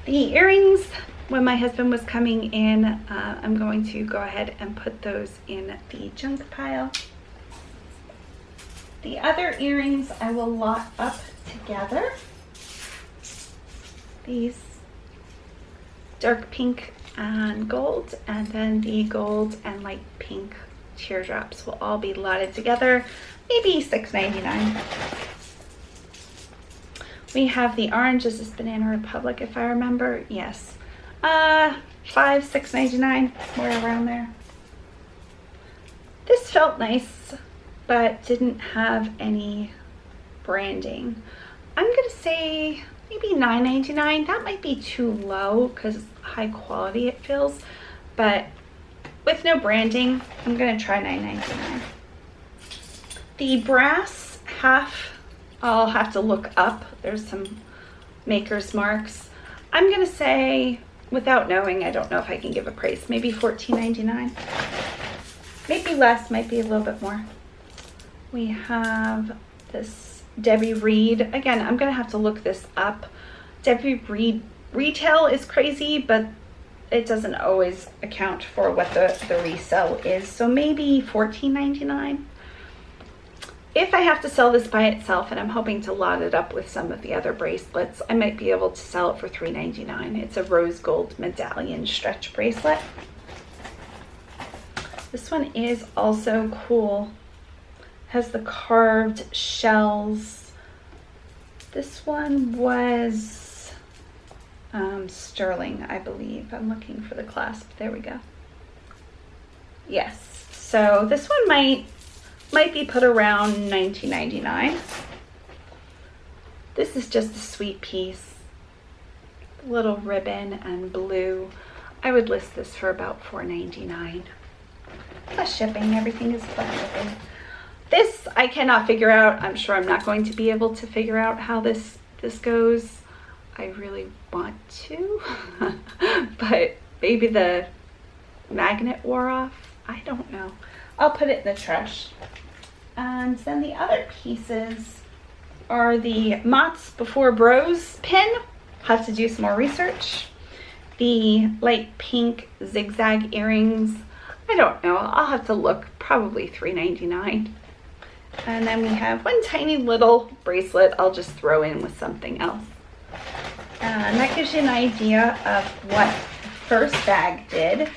The earrings, when my husband was coming in, I'm going to go ahead and put those in the junk pile. The other earrings I will lot up together. These dark pink and gold, and then the gold and light pink teardrops will all be lotted together, maybe $6.99. We have the orange. Is this Banana Republic, if I remember? Yes. $6.99, somewhere around there. This felt nice, but didn't have any branding. I'm gonna say maybe $9.99. That might be too low because high quality it feels, but with no branding, I'm gonna try $9.99. The brass half, I'll have to look up. There's some maker's marks. I'm gonna say, without knowing, I don't know if I can give a price, maybe $14.99. Maybe less, might be a little bit more. We have this Debbie Reed. Again, I'm gonna have to look this up. Debbie Reed retail is crazy, but it doesn't always account for what the resell is. So maybe $14.99. If I have to sell this by itself, and I'm hoping to lot it up with some of the other bracelets, I might be able to sell it for $3.99. It's a rose gold medallion stretch bracelet. This one is also cool. Has the carved shells. This one was sterling, I believe. I'm looking for the clasp. There we go. Yes. So this one might be put around $19.99. This is just a sweet piece. Little ribbon and blue. I would list this for about $4.99. Plus shipping, everything is plus shipping. This I cannot figure out. I'm sure I'm not going to be able to figure out how this goes. I really want to, but maybe the magnet wore off. I don't know. I'll put it in the trash. And then the other pieces are the Mott's Before Bros pin. Have to do some more research. The light pink zigzag earrings. I don't know. I'll have to look. Probably $3.99. And then we have one tiny little bracelet I'll just throw in with something else. And that gives you an idea of what the first bag did.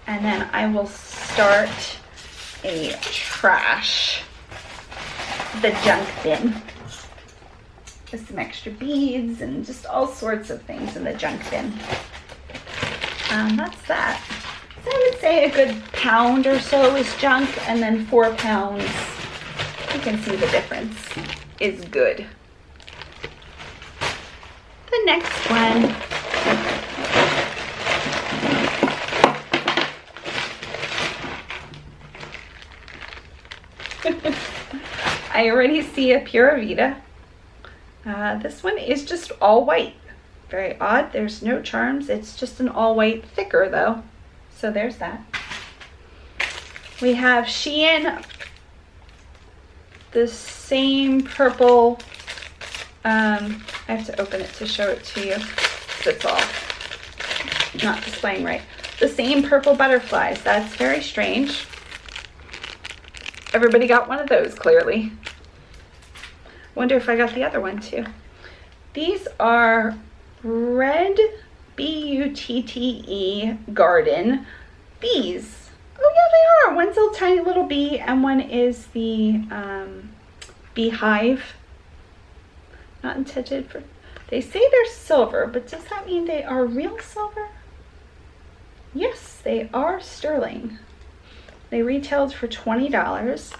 And then I will start a trash, the junk bin. Just some extra beads and just all sorts of things in the junk bin. That's that. So I would say a good pound or so is junk, and then 4 pounds, you can see the difference, is good. The next one I already see a Pura Vida. This one is just all white. Very odd. There's no charms. It's just an all white, thicker though. So there's that. We have Shein, the same purple. I have to open it to show it to you. It's all not displaying right. The same purple butterflies. That's very strange. Everybody got one of those, clearly. Wonder if I got the other one too. These are red B-U-T-T-E garden bees. Oh yeah, they are. One's a tiny little bee and one is the beehive. Not intended for, they say they're silver, but does that mean they are real silver? Yes, they are sterling. They retailed for $20.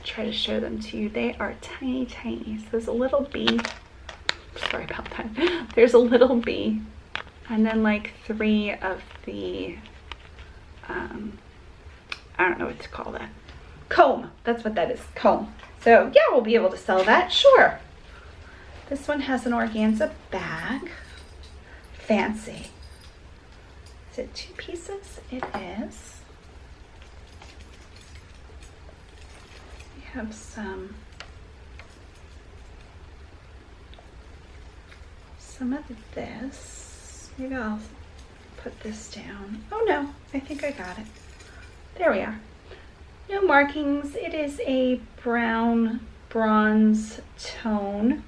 Try to show them to you. They are tiny, tiny. So there's a little bee. Sorry about that. There's a little bee. And then like 3 of the, I don't know what to call that. Comb. That's what that is. Comb. So yeah, we'll be able to sell that. Sure. This one has an organza bag. Fancy. Is it 2 pieces? It is. We have some of this. Maybe I'll put this down. Oh no, I think I got it. There we are. No markings. It is a brown bronze tone.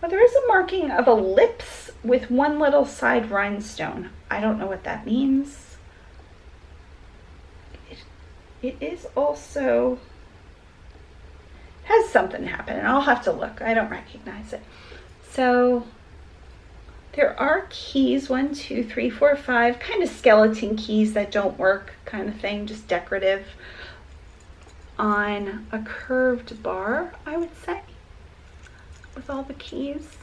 Well, there is a marking of a lips with one little side rhinestone. I don't know what that means. It is also, has something happen, and I'll have to look. I don't recognize it. So there are keys, 1, 2, 3, 4, 5, kind of skeleton keys that don't work kind of thing, just decorative, on a curved bar, I would say, with all the keys.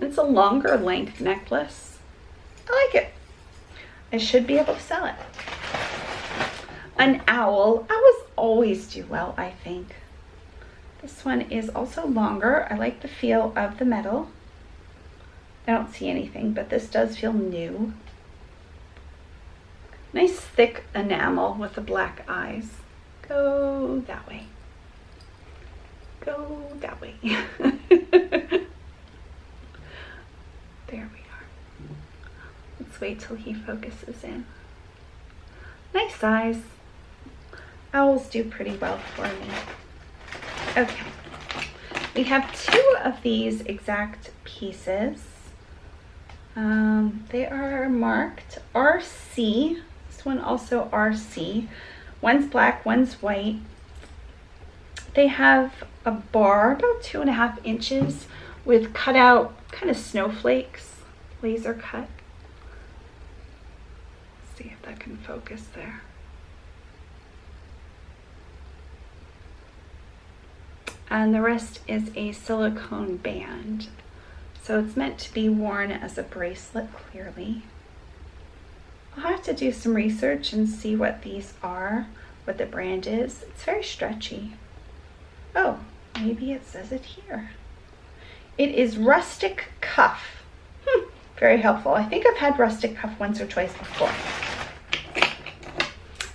It's a longer length necklace. I like it. I should be able to sell it. An owl. Owls always do well, I think. This one is also longer. I like the feel of the metal. I don't see anything, but this does feel new. Nice thick enamel with the black eyes. Go that way. Go that way. There we are. Let's wait till he focuses in. Nice size. Owls do pretty well for me. Okay. We have 2 of these exact pieces. They are marked RC. This one also RC. One's black, one's white. They have a bar about 2.5 inches with cut out kind of snowflakes, laser cut. Let's see if that can focus there. And the rest is a silicone band. So it's meant to be worn as a bracelet, clearly. I'll have to do some research and see what these are, what the brand is. It's very stretchy. Oh, maybe it says it here. It is Rustic Cuff. Very helpful. I think I've had Rustic Cuff once or twice before.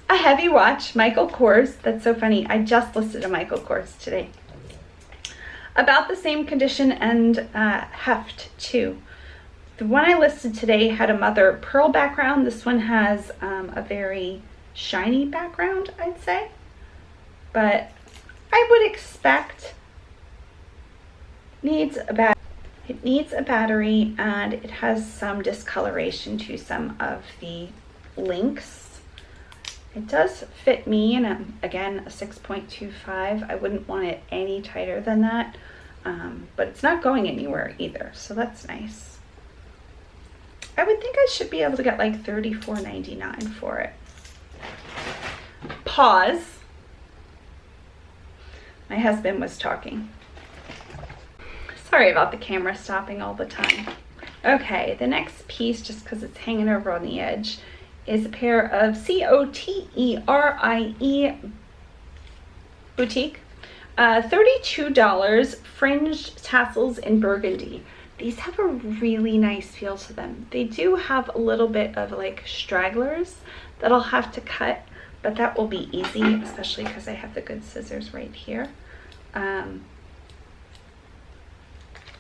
A heavy watch, Michael Kors. That's so funny. I just listed a Michael Kors today. About the same condition and heft too. The one I listed today had a mother of pearl background. This one has a very shiny background, I'd say. But I would expect it needs a battery, and it has some discoloration to some of the links. It does fit me, and again, a 6.25. I wouldn't want it any tighter than that, but it's not going anywhere either, so that's nice. I would think I should be able to get like $34.99 for it. Pause. My husband was talking. Sorry about the camera stopping all the time. Okay, the next piece, just because it's hanging over on the edge, is a pair of Coterie boutique. $32, fringed tassels in burgundy. These have a really nice feel to them. They do have a little bit of like stragglers that I'll have to cut, but that will be easy, especially because I have the good scissors right here.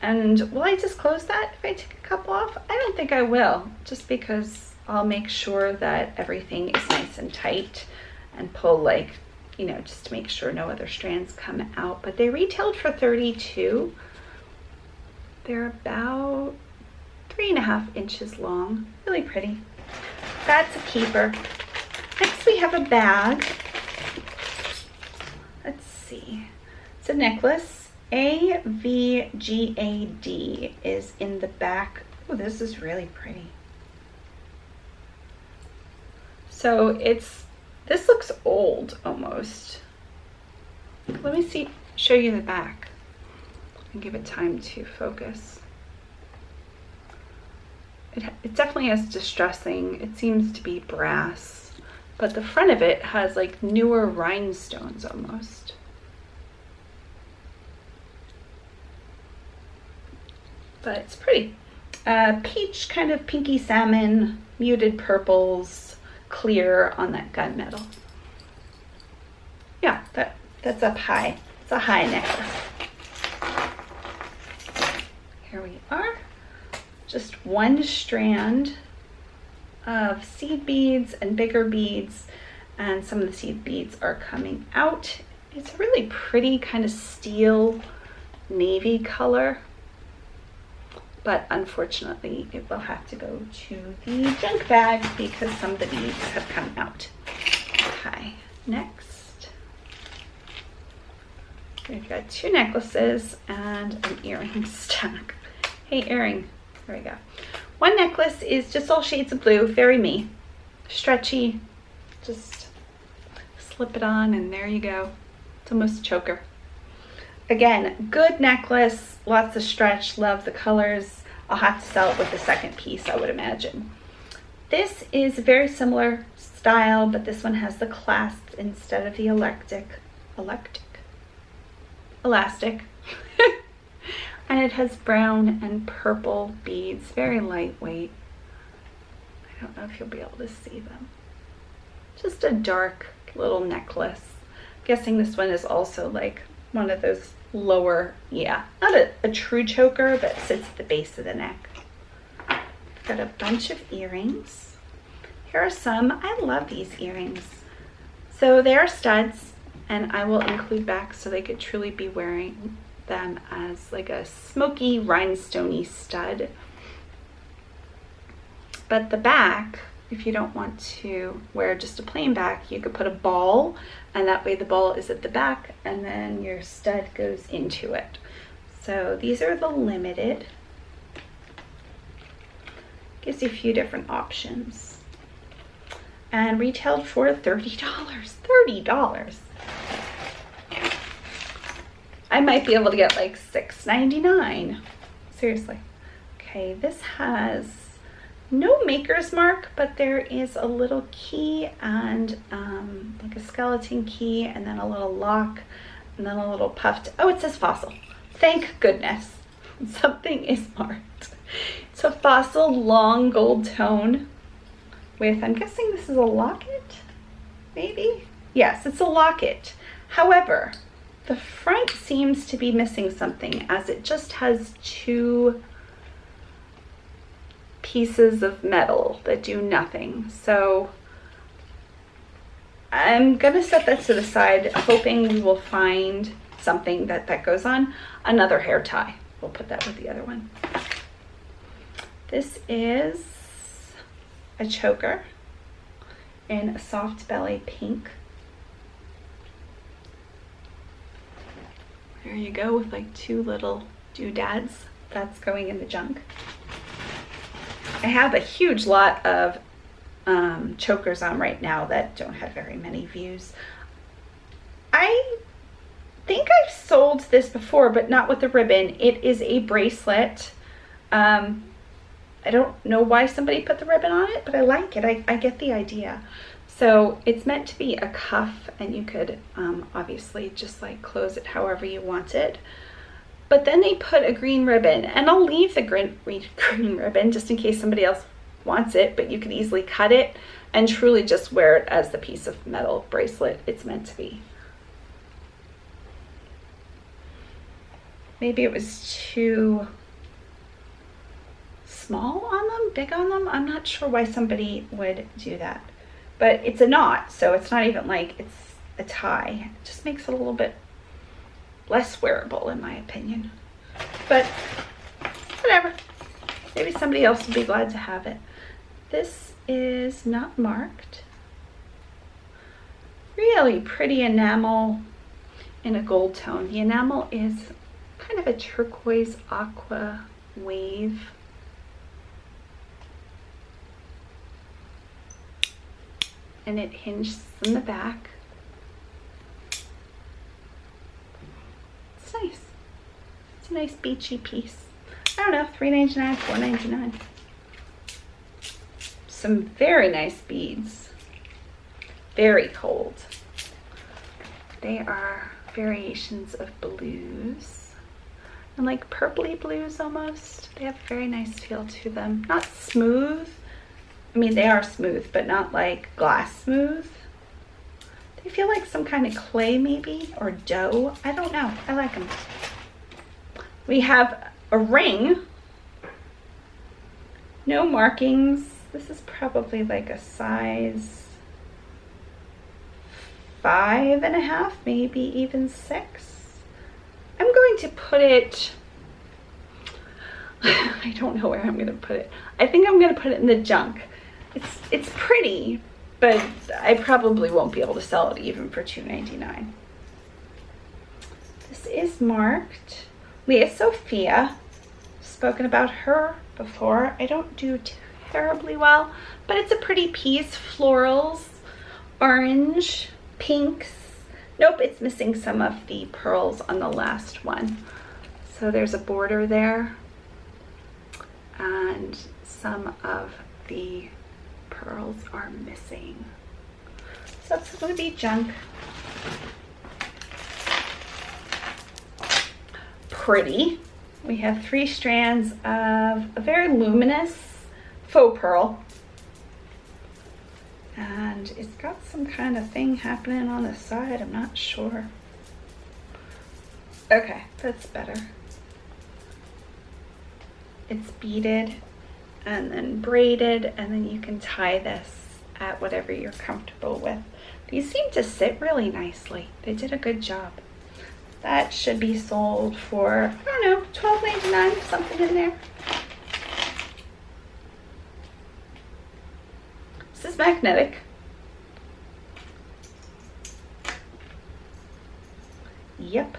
And will I just close that if I take a couple off? I don't think I will, just because I'll make sure that everything is nice and tight and pull, like, you know, just to make sure no other strands come out. But they retailed for $32. They're about 3.5 inches long. Really pretty. That's a keeper. Next we have a bag. Let's see. It's a necklace. AVGAD is in the back. Oh, this is really pretty. So this looks old almost. Let me show you the back and give it time to focus. It definitely has distressing. It seems to be brass, but the front of it has like newer rhinestones almost. But it's pretty. Peach, kind of pinky salmon, muted purples, clear on that gunmetal. Yeah, that's up high. It's a high necklace. Here we are. Just one strand of seed beads and bigger beads, and some of the seed beads are coming out. It's a really pretty kind of steel navy color. but unfortunately it will have to go to the junk bag because some of the beads have come out. Okay, next we've got 2 necklaces and an earring stack. Hey, earring, there we go. One necklace is just all shades of blue, very me, stretchy, just slip it on and there you go. It's almost a choker. Again, good necklace, lots of stretch, love the colors. I'll have to sell it with the second piece, I would imagine. This is a very similar style, but this one has the clasp instead of the elastic. And it has brown and purple beads, very lightweight. I don't know if you'll be able to see them. Just a dark little necklace. I'm guessing this one is also like one of those lower, yeah, not a true choker, but sits at the base of the neck. Got a bunch of earrings. Here are some. I love these earrings. So they are studs, and I will include back so they could truly be wearing them as like a smoky rhinestoney stud. But the back, if you don't want to wear just a plain back, you could put a ball, and that way the ball is at the back and then your stud goes into it. So these are the limited. Gives you a few different options. And retailed for $30. $30. I might be able to get like $6.99. Seriously. Okay, this has no maker's mark, but there is a little key and like a skeleton key, and then a little lock, and then a little puffed. Oh, it says fossil. Thank goodness. Something is marked. It's a fossil long gold tone with, I'm guessing this is a locket, maybe? Yes, it's a locket. However, the front seems to be missing something, as it just has 2 pieces of metal that do nothing. So I'm gonna set that to the side, hoping we will find something that goes on. Another hair tie. We'll put that with the other one. This is a choker in a soft belly pink. There you go, with like 2 little doodads. That's going in the junk. I have a huge lot of chokers on right now that don't have very many views. I think I've sold this before, but not with the ribbon. It is a bracelet. I don't know why somebody put the ribbon on it, but I like it. I get the idea. So it's meant to be a cuff, and you could obviously just like close it however you want it. But then they put a green ribbon, and I'll leave the green ribbon just in case somebody else wants it, but you could easily cut it and truly just wear it as the piece of metal bracelet it's meant to be. Maybe it was too small on them, big on them. I'm not sure why somebody would do that. But it's a knot, so it's not even like it's a tie. It just makes it a little bit less wearable, in my opinion. But whatever. Maybe somebody else will be glad to have it. This is not marked. Really pretty enamel in a gold tone. The enamel is kind of a turquoise aqua wave. And it hinges in the back. It's nice. It's a nice beachy piece. I don't know, $3.99, $4.99. Some very nice beads. Very cold. They are variations of blues. And like purpley blues almost. They have a very nice feel to them. Not smooth. I mean, they are smooth, but not like glass smooth. They feel like some kind of clay maybe, or dough. I don't know. I like them. We have a ring. No markings. This is probably like a size 5.5, maybe even 6. I'm going to put it, I don't know where I'm gonna put it. I think I'm gonna put it in the junk. It's pretty, but I probably won't be able to sell it even for $2.99. This is marked Leah Sophia. Spoken about her before. I don't do terribly well, but it's a pretty piece. Florals, orange, pinks. Nope, it's missing some of the pearls on the last one. So there's a border there, and some of the pearls are missing. So it's going to be junk. Pretty. We have 3 strands of a very luminous faux pearl. And it's got some kind of thing happening on the side. I'm not sure. Okay, that's better. It's beaded and then braided, and then you can tie this at whatever you're comfortable with. These seem to sit really nicely. They did a good job. That should be sold for, I don't know, $12.99, something in there. This is magnetic. Yep.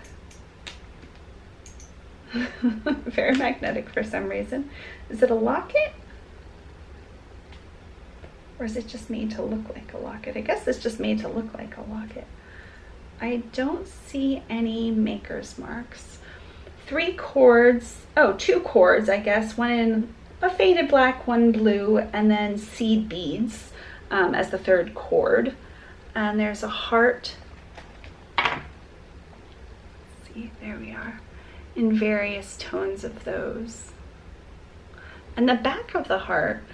Very magnetic for some reason. Is it a locket? Or is it just made to look like a locket? I guess it's just made to look like a locket. I don't see any maker's marks. 3 cords, oh, 2 cords, I guess. One in a faded black, one blue, and then seed beads as the 3rd cord. And there's a heart. See, there we are. In various tones of those. And the back of the heart,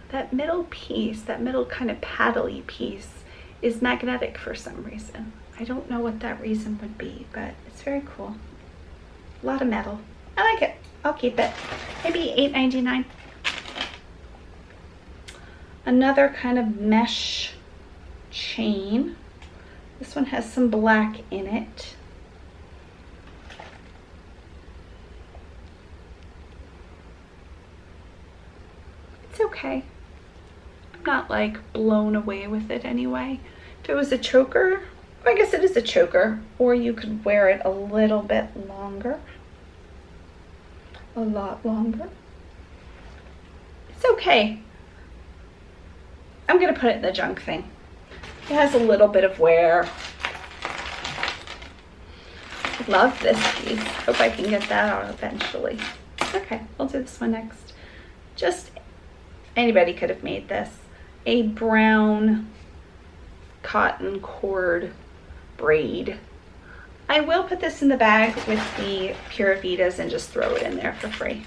that middle piece, that middle kind of paddly piece, is magnetic for some reason. I don't know what that reason would be, but it's very cool. A lot of metal. I like it. I'll keep it. Maybe $8.99. Another kind of mesh chain. This one has some black in it. It's okay. I'm not like blown away with it anyway. If it was a choker, I guess it is a choker, or you could wear it a little bit longer. A lot longer. It's okay. I'm gonna put it in the junk thing. It has a little bit of wear. Love this piece. Hope I can get that out eventually. Okay, we'll do this one next. Just anybody could have made this. A brown cotton cord braid. I will put this in the bag with the Pura Vidas and just throw it in there for free.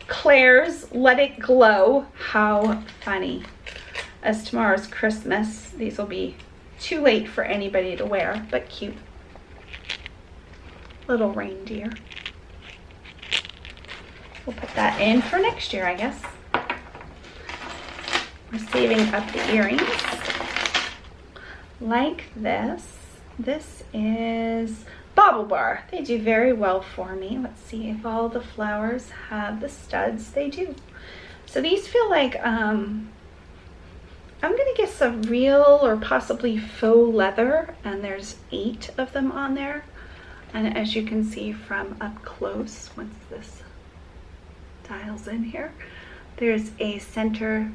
Claire's Let It Glow. How funny. As tomorrow's Christmas, these will be too late for anybody to wear, but cute. Little reindeer. We'll put that in for next year, I guess. We're saving up the earrings. Like this. This is Bauble Bar. They do very well for me. Let's see if all the flowers have the studs. They do. So these feel like, I'm gonna guess a real or possibly faux leather, and there's 8 of them on there. And as you can see from up close, once this dials in here, there's a center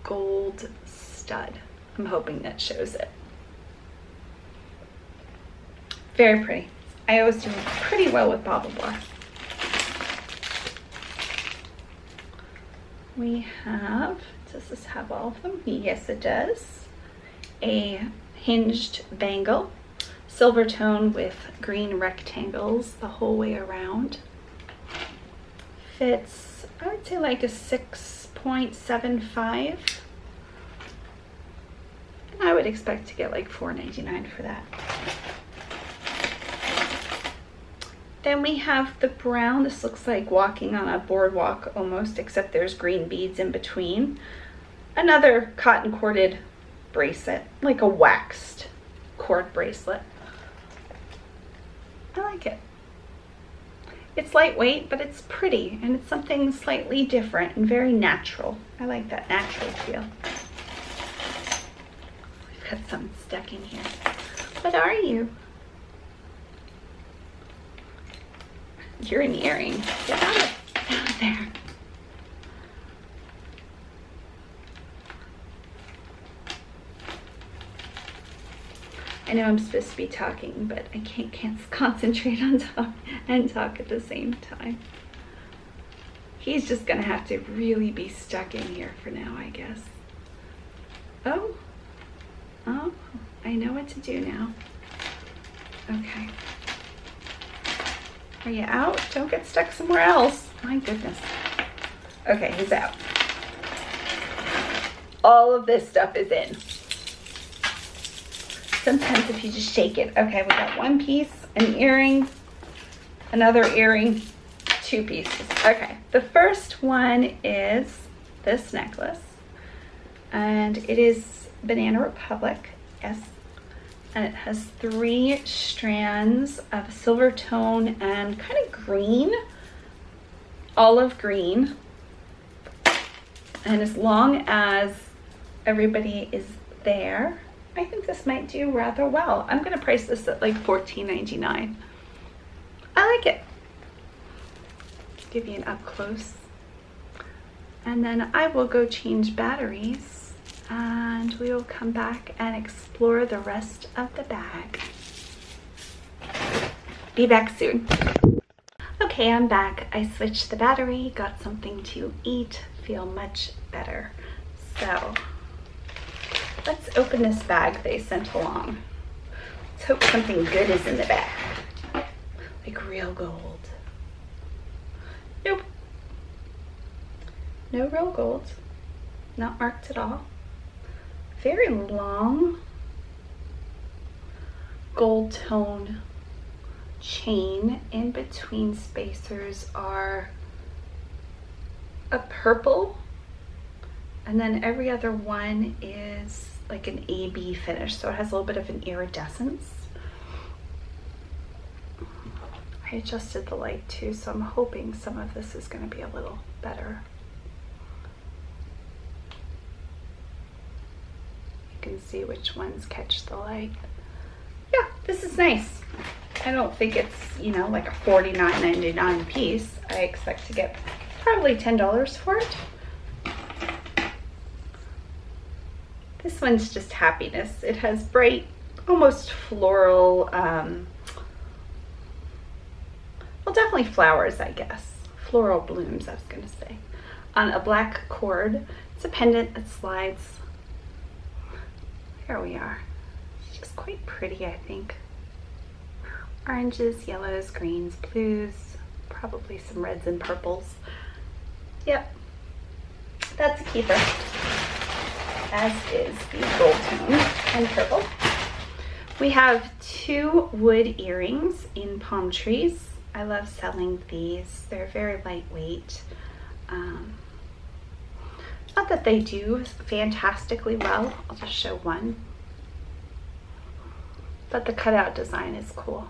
gold stud. I'm hoping that shows it. Very pretty. I always do pretty well with Bauble Bar. We have, does this have all of them? Yes, it does. A hinged bangle, silver tone with green rectangles the whole way around. Fits, I would say like a 6.75. And I would expect to get like $4.99 for that. Then we have the brown. This looks like walking on a boardwalk almost, except there's green beads in between. Another cotton corded bracelet, like a waxed cord bracelet. I like it. It's lightweight, but it's pretty, and it's something slightly different and very natural. I like that natural feel. We've got something stuck in here. What are you? You're an earring. Get out of there. I know I'm supposed to be talking, but I can't concentrate on talk at the same time. He's just gonna have to really be stuck in here for now, I guess. Oh, I know what to do now. Okay. Are you out? Don't get stuck somewhere else. My goodness. Okay, he's out. All of this stuff is in. Sometimes if you just shake it. Okay, we got one piece, an earring, another earring, two pieces. Okay, the first one is this necklace, and it is Banana Republic, yes, and it has 3 strands of silver tone and kind of green, olive green, and as long as everybody is there, I think this might do rather well. I'm gonna price this at like $14.99. I like it. Give you an up close. And then I will go change batteries and we will come back and explore the rest of the bag. Be back soon. Okay, I'm back. I switched the battery, got something to eat, feel much better. So, let's open this bag they sent along. Let's hope something good is in the bag. Like real gold. Nope. No real gold. Not marked at all. Very long gold tone chain. In between spacers are a purple, and then every other one is like an AB finish, so it has a little bit of an iridescence. I adjusted the light too, so I'm hoping some of this is going to be a little better. You can see which ones catch the light. Yeah, this is nice. I don't think it's, you know, like a $49.99 piece. I expect to get probably $10 for it. This one's just happiness. It has bright, almost floral, well, definitely flowers, I guess. Floral blooms, I was gonna say. On a black cord. It's a pendant that slides. Here we are. It's just quite pretty, I think. Oranges, yellows, greens, blues, probably some reds and purples. Yep, that's a keeper. As is the gold tone and purple. We have 2 wood earrings in palm trees. I love selling these. They're very lightweight. Not that they do fantastically well. I'll just show one. But the cutout design is cool.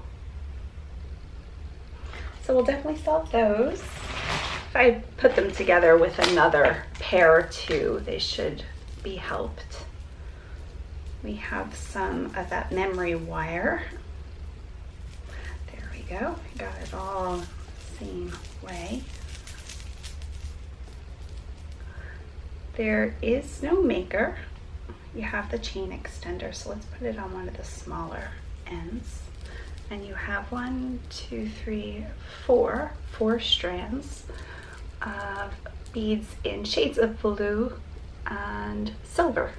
So we'll definitely sell those. If I put them together with another pair or 2, they should be helped. We have some of that memory wire. There we go. Got it all the same way. There is no maker. You have the chain extender, so let's put it on one of the smaller ends. And you have 1, 2, 3, 4 strands of beads in shades of blue and silver.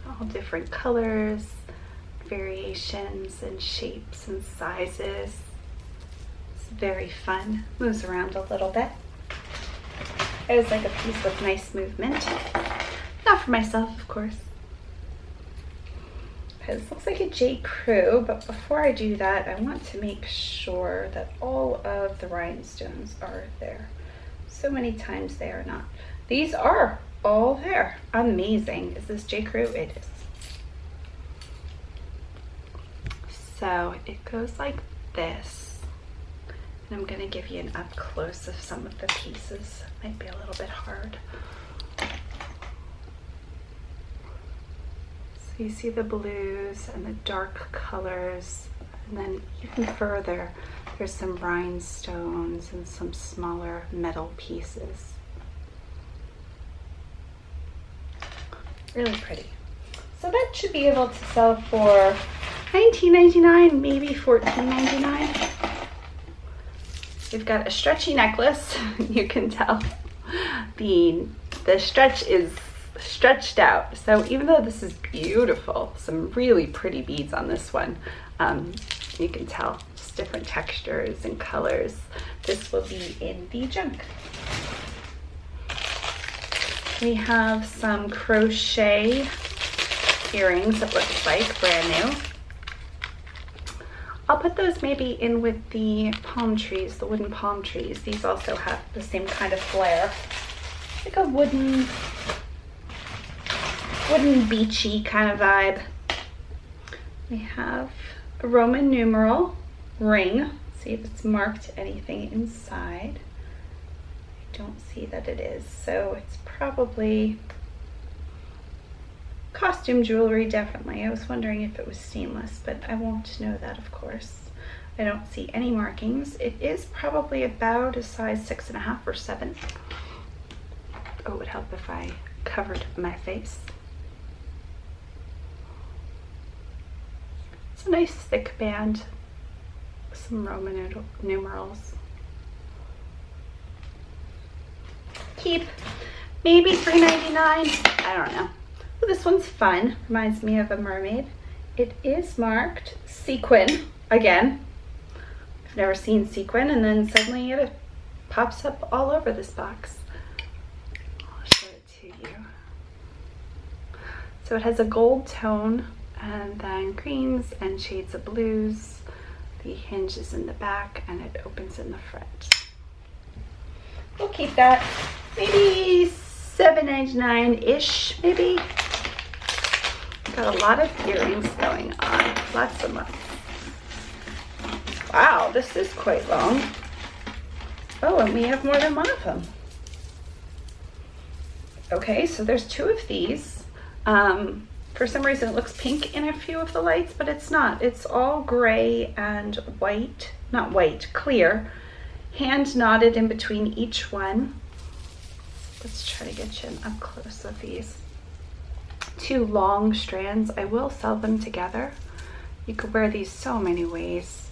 All different colors, variations and shapes and sizes. It's very fun. Moves around a little bit. It was like a piece with nice movement. Not for myself, of course. It looks like a J. Crew, but before I do that, I want to make sure that all of the rhinestones are there. So many times they are not. These are all there. Amazing. Is this J. Crew? It is. So it goes like this. And I'm going to give you an up close of some of the pieces. Might be a little bit hard. So you see the blues and the dark colors, and then even further there's some rhinestones and some smaller metal pieces. Really pretty. So that should be able to sell for $19.99, maybe $14.99. We've got a stretchy necklace. You can tell the stretch is stretched out. So even though this is beautiful, some really pretty beads on this one, you can tell just different textures and colors. This will be in the junk. We have some crochet earrings, it looks like, brand new. I'll put those maybe in with the palm trees, the wooden palm trees. These also have the same kind of flair. Like a wooden beachy kind of vibe. We have a Roman numeral ring. See if it's marked anything inside. I don't see that it is, so it's probably costume jewelry, definitely. I was wondering if it was stainless, but I won't know that, of course. I don't see any markings. It is probably about a size 6.5 or 7. Oh, it would help if I covered my face. It's a nice thick band. Some Roman numerals. Keep. Maybe $3.99. I don't know. Well, this one's fun. Reminds me of a mermaid. It is marked sequin again. I've never seen sequin, and then suddenly it pops up all over this box. I'll show it to you. So it has a gold tone and then greens and shades of blues. The hinge is in the back and it opens in the front. We'll keep that. Maybe $7.99-ish, maybe. Got a lot of earrings going on. Lots and lots. Wow, this is quite long. Oh, and we have more than one of them. Okay, so there's 2 of these. For some reason it looks pink in a few of the lights, but it's not. It's all gray and white. Not white, clear. Hand knotted in between each one. Let's try to get you an up close of these. 2 long strands. I will sell them together. You could wear these so many ways.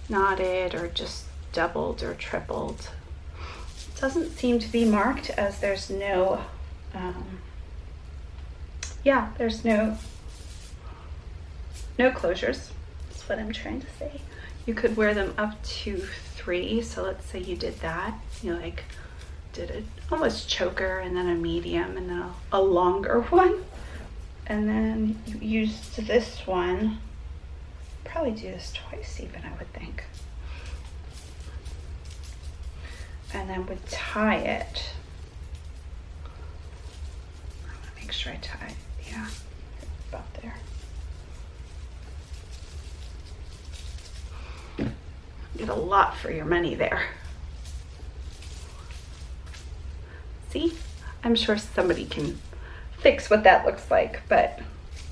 Knotted or just doubled or tripled. It doesn't seem to be marked as there's no, there's no closures. That's what I'm trying to say. You could wear them up to 3. So let's say you did that. You like did it almost choker and then a medium and then a longer one. And then you used this one. Probably do this twice even, I would think. And then would tie it. I want to make sure I tie it. Yeah, about there. Get a lot for your money there. See? I'm sure somebody can fix what that looks like, but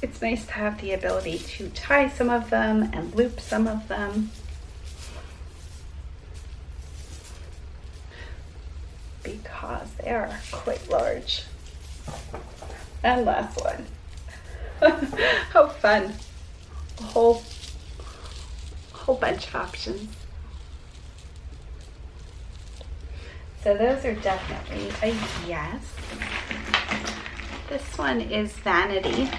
it's nice to have the ability to tie some of them and loop some of them. Because they are quite large. And last one. How fun. A whole bunch of options. So those are definitely a yes. This one is Vanity.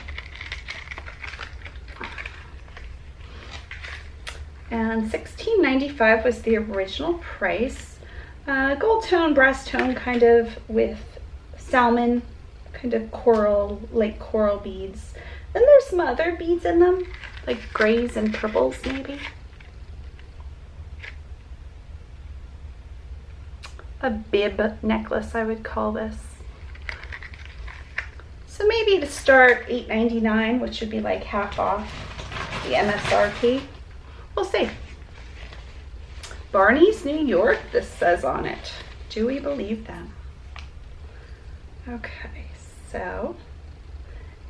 And $16.95 was the original price. Gold tone, brass tone, kind of with salmon, kind of coral, like coral beads. Then there's some other beads in them, like grays and purples maybe. A bib necklace, I would call this. So maybe to start $8.99, which would be like half off the MSRP. We'll see. Barney's, New York, this says on it. Do we believe them? Okay, so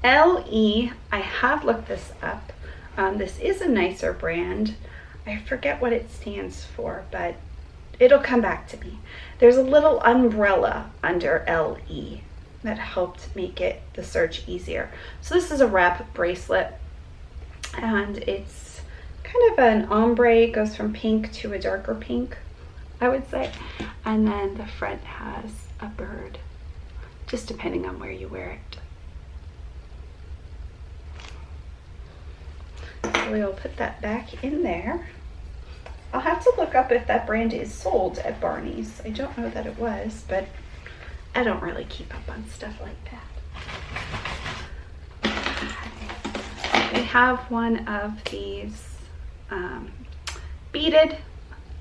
LE, I have looked this up. This is a nicer brand. I forget what it stands for, but it'll come back to me. There's a little umbrella under LE that helped make it the search easier. So this is a wrap bracelet, and it's kind of an ombre. It goes from pink to a darker pink, I would say. And then the front has a bird, just depending on where you wear it. So we'll put that back in there. I'll have to look up if that brand is sold at Barney's. I don't know that it was, but I don't really keep up on stuff like that. They have one of these beaded,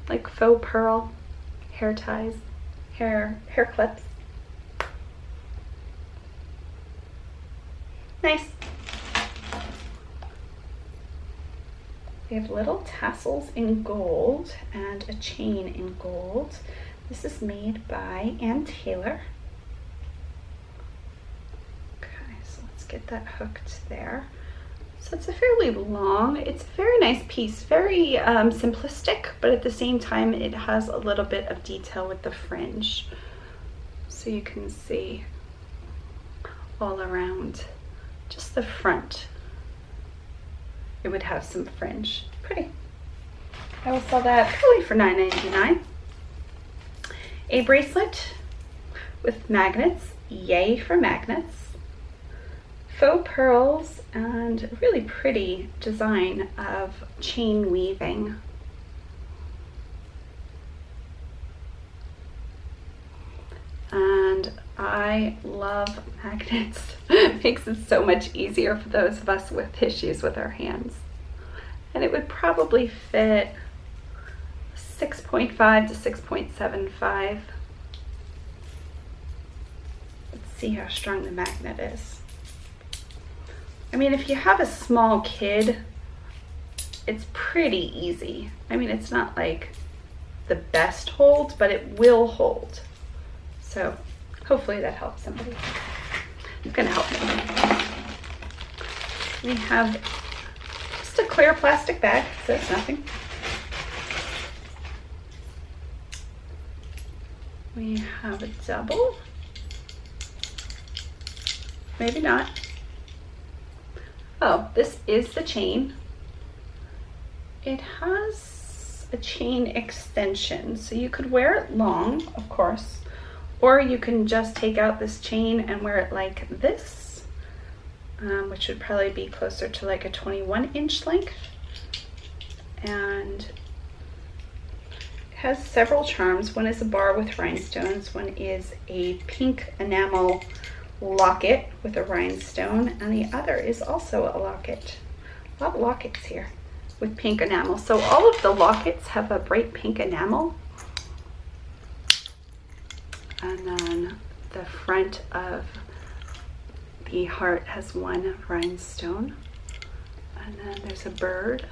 like faux pearl hair ties, hair clips. Nice. They have little tassels in gold and a chain in gold. This is made by Ann Taylor. Okay, so let's get that hooked there. So it's a fairly long, it's a very nice piece, very simplistic, but at the same time it has a little bit of detail with the fringe. So you can see all around, just the front, it would have some fringe. Pretty. I will sell that probably for $9.99. A bracelet with magnets, yay for magnets. Faux pearls and a really pretty design of chain weaving. And I love magnets. It makes it so much easier for those of us with issues with our hands. And it would probably fit 6.5 to 6.75. Let's see how strong the magnet is. I mean, if you have a small kid, it's pretty easy. I mean, it's not like the best hold, but it will hold. So hopefully that helps somebody. It's gonna help me. We have just a clear plastic bag, so it's nothing. We have a double. Maybe not. Oh, this is the chain. It has a chain extension, so you could wear it long, of course, or you can just take out this chain and wear it like this, which would probably be closer to like a 21-inch length. And it has several charms. One is a bar with rhinestones, one is a pink enamel locket with a rhinestone, and the other is also a locket. A lot of lockets here with pink enamel. So all of the lockets have a bright pink enamel. And then the front of the heart has one rhinestone. And then there's a bird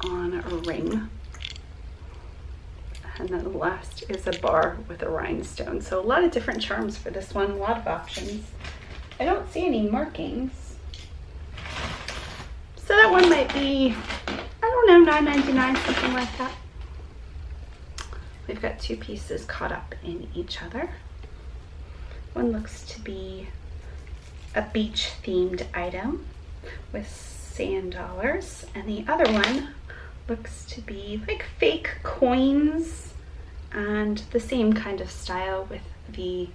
on a ring. And then the last is a bar with a rhinestone. So a lot of different charms for this one, a lot of options. I don't see any markings. So that one might be, I don't know, $9.99, something like that. We've got two pieces caught up in each other. One looks to be a beach themed item with sand dollars, and the other one looks to be like fake coins and the same kind of style with the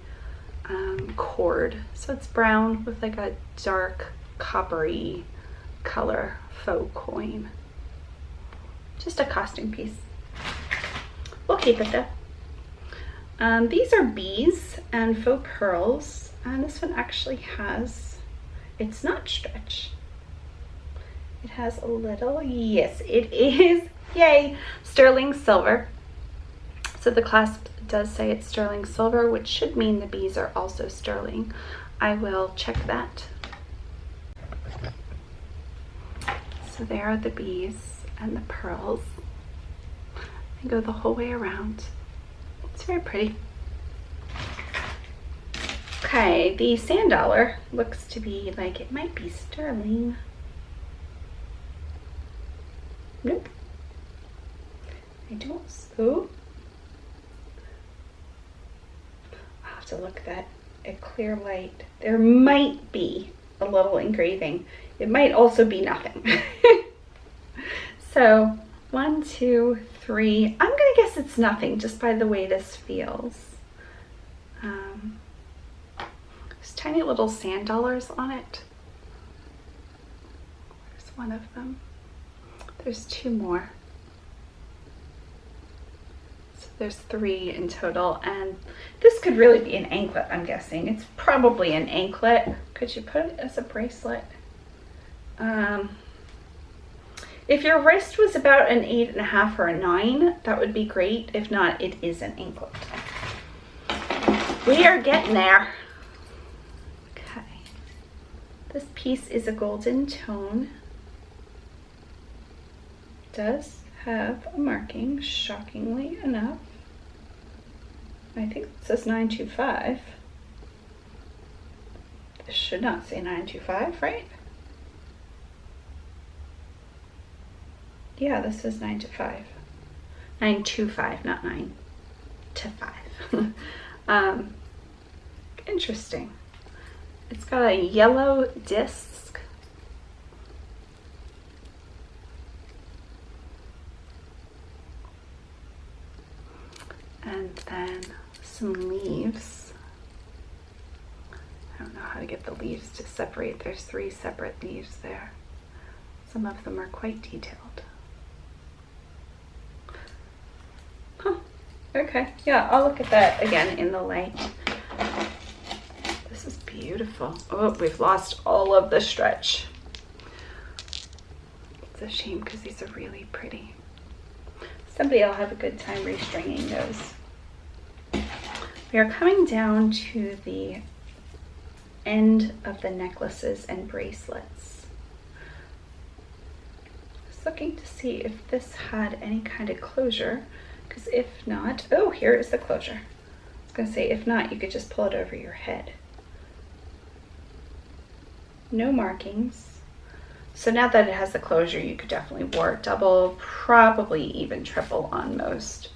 cord. So it's brown with like a dark coppery color faux coin. Just a costume piece. We'll keep it though. These are bees and faux pearls, and this one actually has, it's not stretch. It has a little, yes, it is, yay, sterling silver. So the clasp does say it's sterling silver, which should mean the bees are also sterling. I will check that. So there are the bees and the pearls. and go the whole way around. It's very pretty. Okay, the sand dollar looks to be like it might be sterling. Nope. I don't. Oh. I'll have to look at that. A clear light. There might be a little engraving. It might also be nothing. So 1, 2, 3. I'm gonna guess it's nothing just by the way this feels. There's tiny little sand dollars on it. There's one of them. There's 2 more. So there's 3 in total, and this could really be an anklet, I'm guessing. It's probably an anklet. Could you put it as a bracelet? If your wrist was about an 8.5 or a 9, that would be great. If not, it is an anklet. We are getting there. Okay. This piece is a golden tone. Does have a marking, shockingly enough. I think it says 925. This should not say 925, right? Yeah, this is 9 to 5. 925, not 9 to 5. Interesting. It's got a yellow disc. And then some leaves. I don't know how to get the leaves to separate. There's 3 separate leaves there. Some of them are quite detailed. Huh. Okay, yeah, I'll look at that again in the light. This is beautiful. Oh, we've lost all of the stretch. It's a shame because these are really pretty. Somebody will have a good time restringing those. We are coming down to the end of the necklaces and bracelets. Just looking to see if this had any kind of closure, because if not, oh, here is the closure. I was going to say, if not, you could just pull it over your head. No markings. So now that it has the closure, you could definitely wear double, probably even triple on most.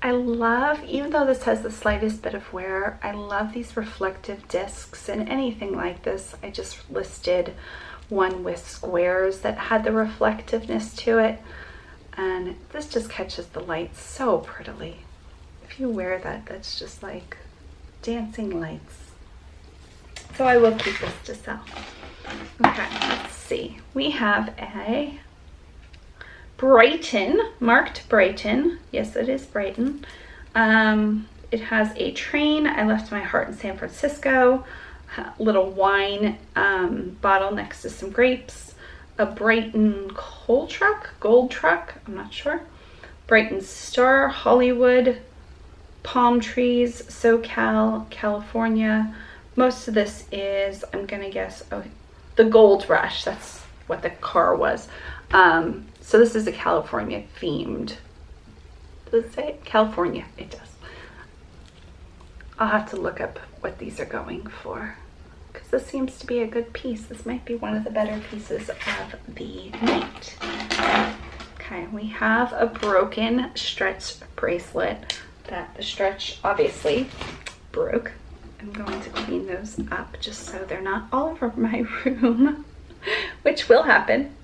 I love, even though this has the slightest bit of wear, I love these reflective discs and anything like this. I just listed one with squares that had the reflectiveness to it. And this just catches the light so prettily. If you wear that, that's just like dancing lights. So I will keep this to sell. Okay, let's see. We have a Brighton, marked Brighton. Yes, it is Brighton. It has a train. I left my heart in San Francisco. A little wine bottle next to some grapes. A Brighton gold truck, I'm not sure. Brighton Star, Hollywood, palm trees, SoCal, California. Most of this is, I'm gonna guess, oh, the Gold Rush. That's what the car was. So this is a California themed. Does it say California? It does. I'll have to look up what these are going for, because this seems to be a good piece. This might be one of the better pieces of the night. Okay, we have a broken stretch bracelet that the stretch obviously broke. I'm going to clean those up just so they're not all over my room, which will happen.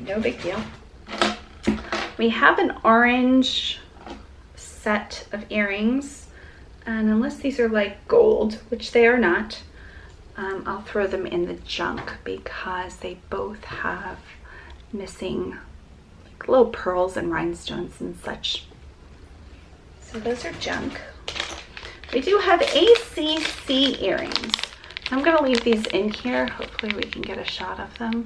No big deal. We have an orange set of earrings, and unless these are like gold, which they are not, I'll throw them in the junk because they both have missing like little pearls and rhinestones and such. So those are junk. We do have ACC earrings. I'm going to leave these in here. Hopefully we can get a shot of them.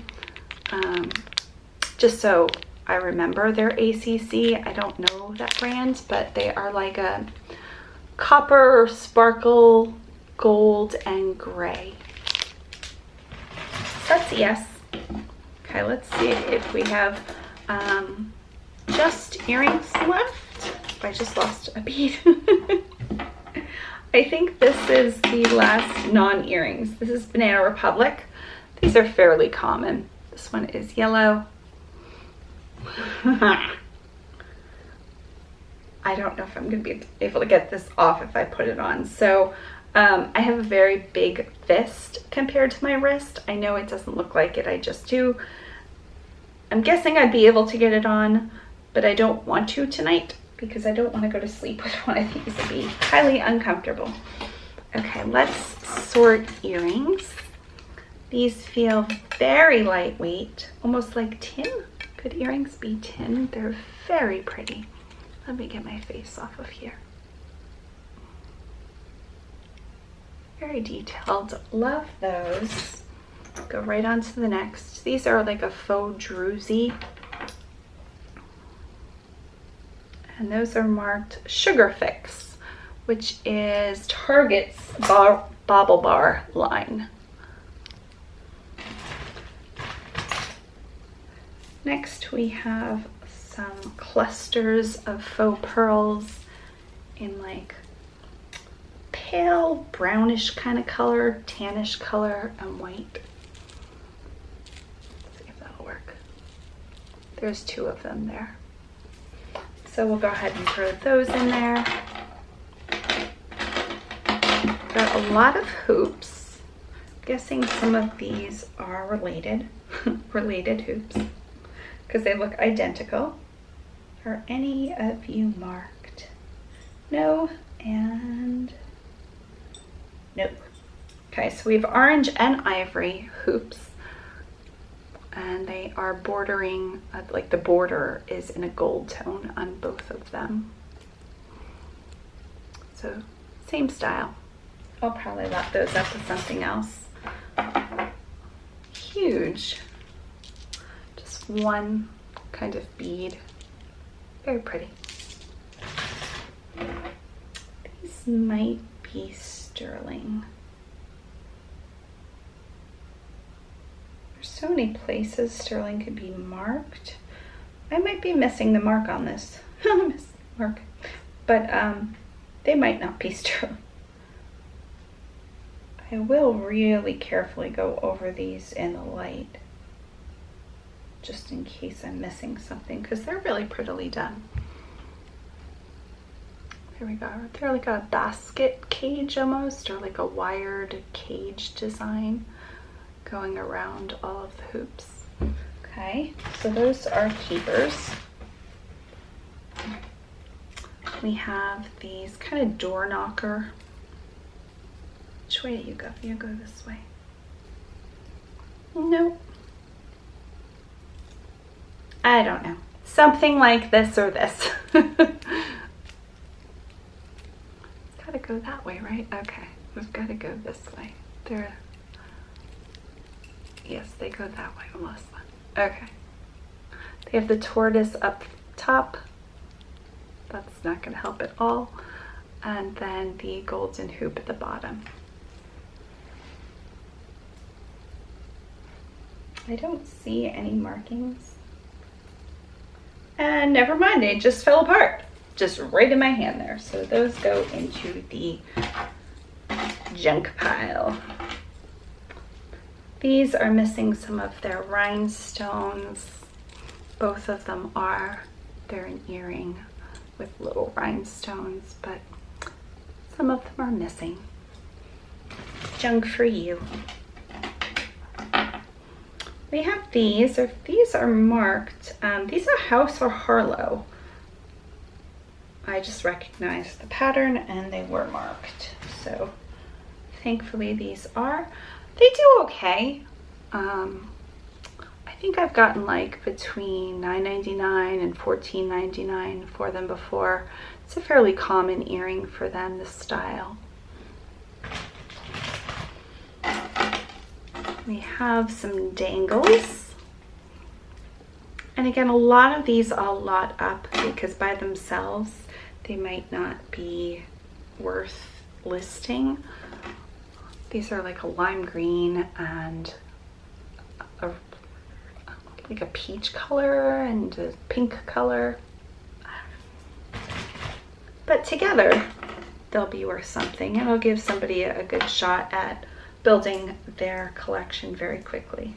Just so I remember they're ACC. I don't know that brand, but they are like a copper, sparkle, gold, and gray. So that's a yes. Okay, let's see if we have just earrings left. I just lost a bead. I think this is the last non-earrings. This is Banana Republic. These are fairly common. This one is yellow. I don't know if I'm going to be able to get this off if I put it on. So I have a very big fist compared to my wrist. I know it doesn't look like it, I just do. I'm guessing I'd be able to get it on, but I don't want to tonight because I don't want to go to sleep with one. I think this would be highly uncomfortable. Okay, let's sort earrings. These feel very lightweight, almost like tin. Could earrings be tin? They're very pretty. Let me get my face off of here. Very detailed. Love those. Go right on to the next. These are like a faux druzy. And those are marked Sugar Fix, which is Target's Bauble Bar line. Next we have some clusters of faux pearls in like pale brownish kind of color, tannish color, and white. Let's see if that'll work. There's two of them there. So we'll go ahead and throw those in there. Got a lot of hoops. I'm guessing some of these are related, related hoops, because they look identical. Are any of you marked? No, and nope. Okay, so we have orange and ivory hoops, and they are bordering, like the border is in a gold tone on both of them. So same style. I'll probably wrap those up with something else. Huge. Just one kind of bead. Very pretty. These might be sterling. There's so many places sterling could be marked. I might be missing the mark on this. Mark. But they might not be sterling. I will really carefully go over these in the light, just in case I'm missing something, because they're really prettily done. Here we go. They're like a basket cage almost, or like a wired cage design going around all of the hoops. Okay, so those are keepers. We have these kind of door knocker. Which way do you go? You go this way. Nope. I don't know. Something like this or this. It's gotta go that way, right? Okay, we've gotta go this way. Yes, they go that way, Mellissa. Okay. They have the tortoise up top. That's not gonna help at all. And then the golden hoop at the bottom. I don't see any markings. And never mind, they just fell apart. Just right in my hand there. So those go into the junk pile. These are missing some of their rhinestones. Both of them are. They're an earring with little rhinestones, but some of them are missing. Junk for you. We have these, or these are marked. These are House or Harlow. I just recognized the pattern and they were marked. So thankfully these are. They do okay. I think I've gotten like between $9.99 and $14.99 for them before. It's a fairly common earring for them, this style. We have some dangles. And again, a lot of these I'll lot up because by themselves, they might not be worth listing. These are like a lime green and like a peach color and a pink color. but together they'll be worth something. It'll give somebody a good shot at building their collection very quickly.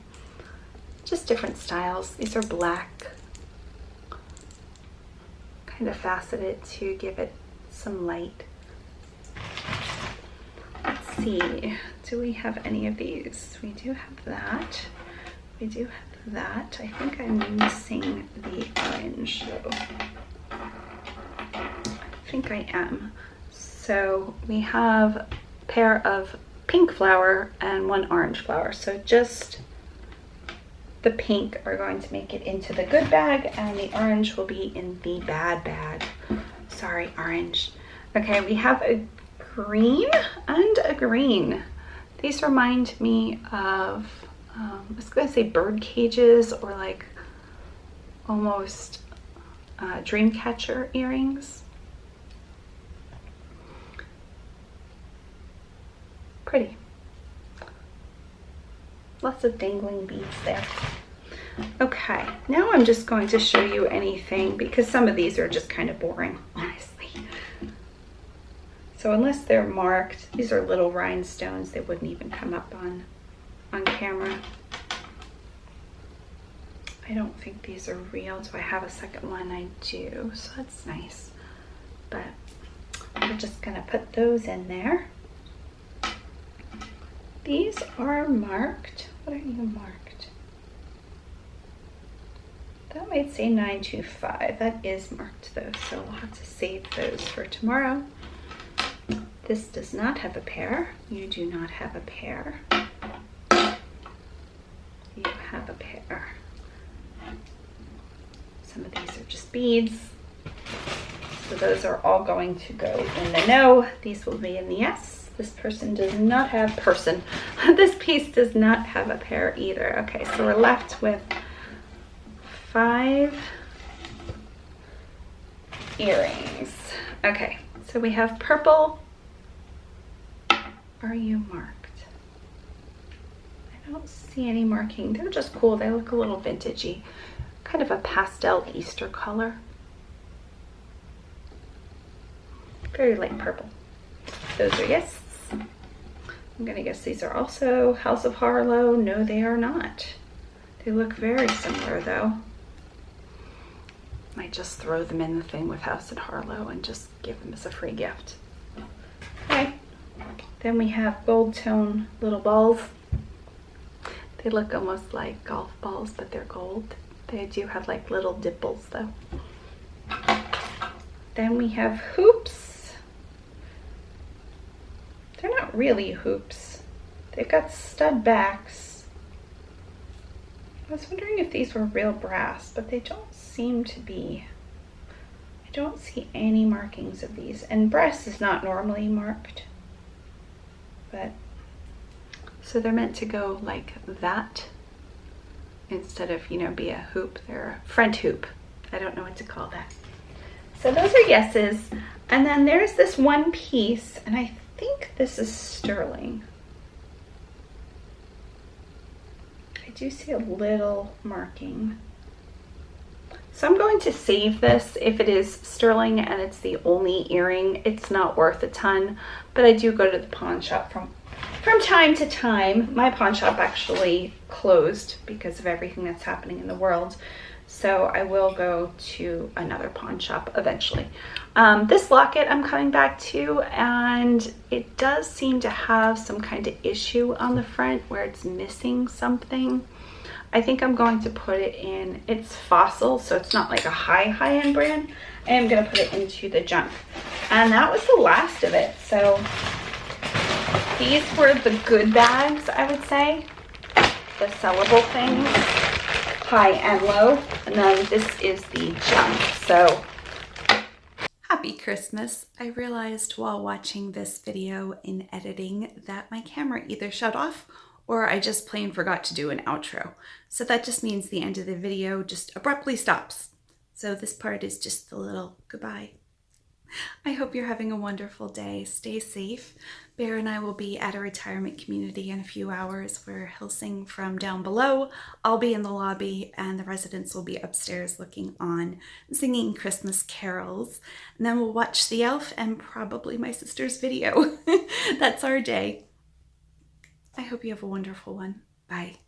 Just different styles. These are black, kind of faceted to give it some light. Let's see, do we have any of these? We do have that. We do have that. I think I'm missing the orange though. I think I am. So we have a pair of pink flower and one orange flower. So just the pink are going to make it into the good bag and the orange will be in the bad bag. Sorry, orange. Okay, we have a green and a green. These remind me of, I was gonna say bird cages or like almost dream catcher earrings. Pretty. Lots of dangling beads there. Okay, now I'm just going to show you anything because some of these are just kind of boring, honestly. So unless they're marked, these are little rhinestones. They wouldn't even come up on camera. I don't think these are real. Do I have a second one? I do, so that's nice. But we're just gonna put those in there. These are marked. What are you marked? That might say 925. That is marked though, so we'll have to save those for tomorrow. This does not have a pair. You do not have a pair. You have a pair. Some of these are just beads. So those are all going to go in the no. These will be in the yes. This person does not have this piece does not have a pair either. Okay, so we're left with 5 earrings. Okay, so we have purple. Are you marked? I don't see any marking. They're just cool. They look a little vintagey. Kind of a pastel Easter color. Very light purple. Those are yes. I'm gonna guess these are also House of Harlow. No, they are not. They look very similar though. Might just throw them in the thing with House of Harlow and just give them as a free gift. Okay. Then we have gold tone little balls. They look almost like golf balls, but they're gold. They do have like little dimples though. Then we have hoops. They're not really hoops. They've got stud backs. I was wondering if these were real brass, but they don't seem to be. I don't see any markings of these. And brass is not normally marked. But, so they're meant to go like that instead of, you know, be a hoop. They're a front hoop. I don't know what to call that. So those are yeses. And then there's this one piece, and I think this is sterling. I do see a little marking. So I'm going to save this. If it is sterling and it's the only earring, it's not worth a ton, but I do go to the pawn shop from time to time. My pawn shop actually closed because of everything that's happening in the world. So I will go to another pawn shop eventually. This locket I'm coming back to, and it does seem to have some kind of issue on the front where it's missing something. I think I'm going to put it in, it's Fossil, so it's not like a high-end brand. I am gonna put it into the junk. And that was the last of it. So these were the good bags, I would say. The sellable things, high and low. And then this is the junk, so. Happy Christmas. I realized while watching this video in editing that my camera either shut off or I just plain forgot to do an outro. So that just means the end of the video just abruptly stops. So this part is just the little goodbye. I hope you're having a wonderful day. Stay safe. Bear and I will be at a retirement community in a few hours where he'll sing from down below. I'll be in the lobby and the residents will be upstairs looking on, singing Christmas carols. And then we'll watch The Elf and probably my sister's video. That's our day. I hope you have a wonderful one. Bye.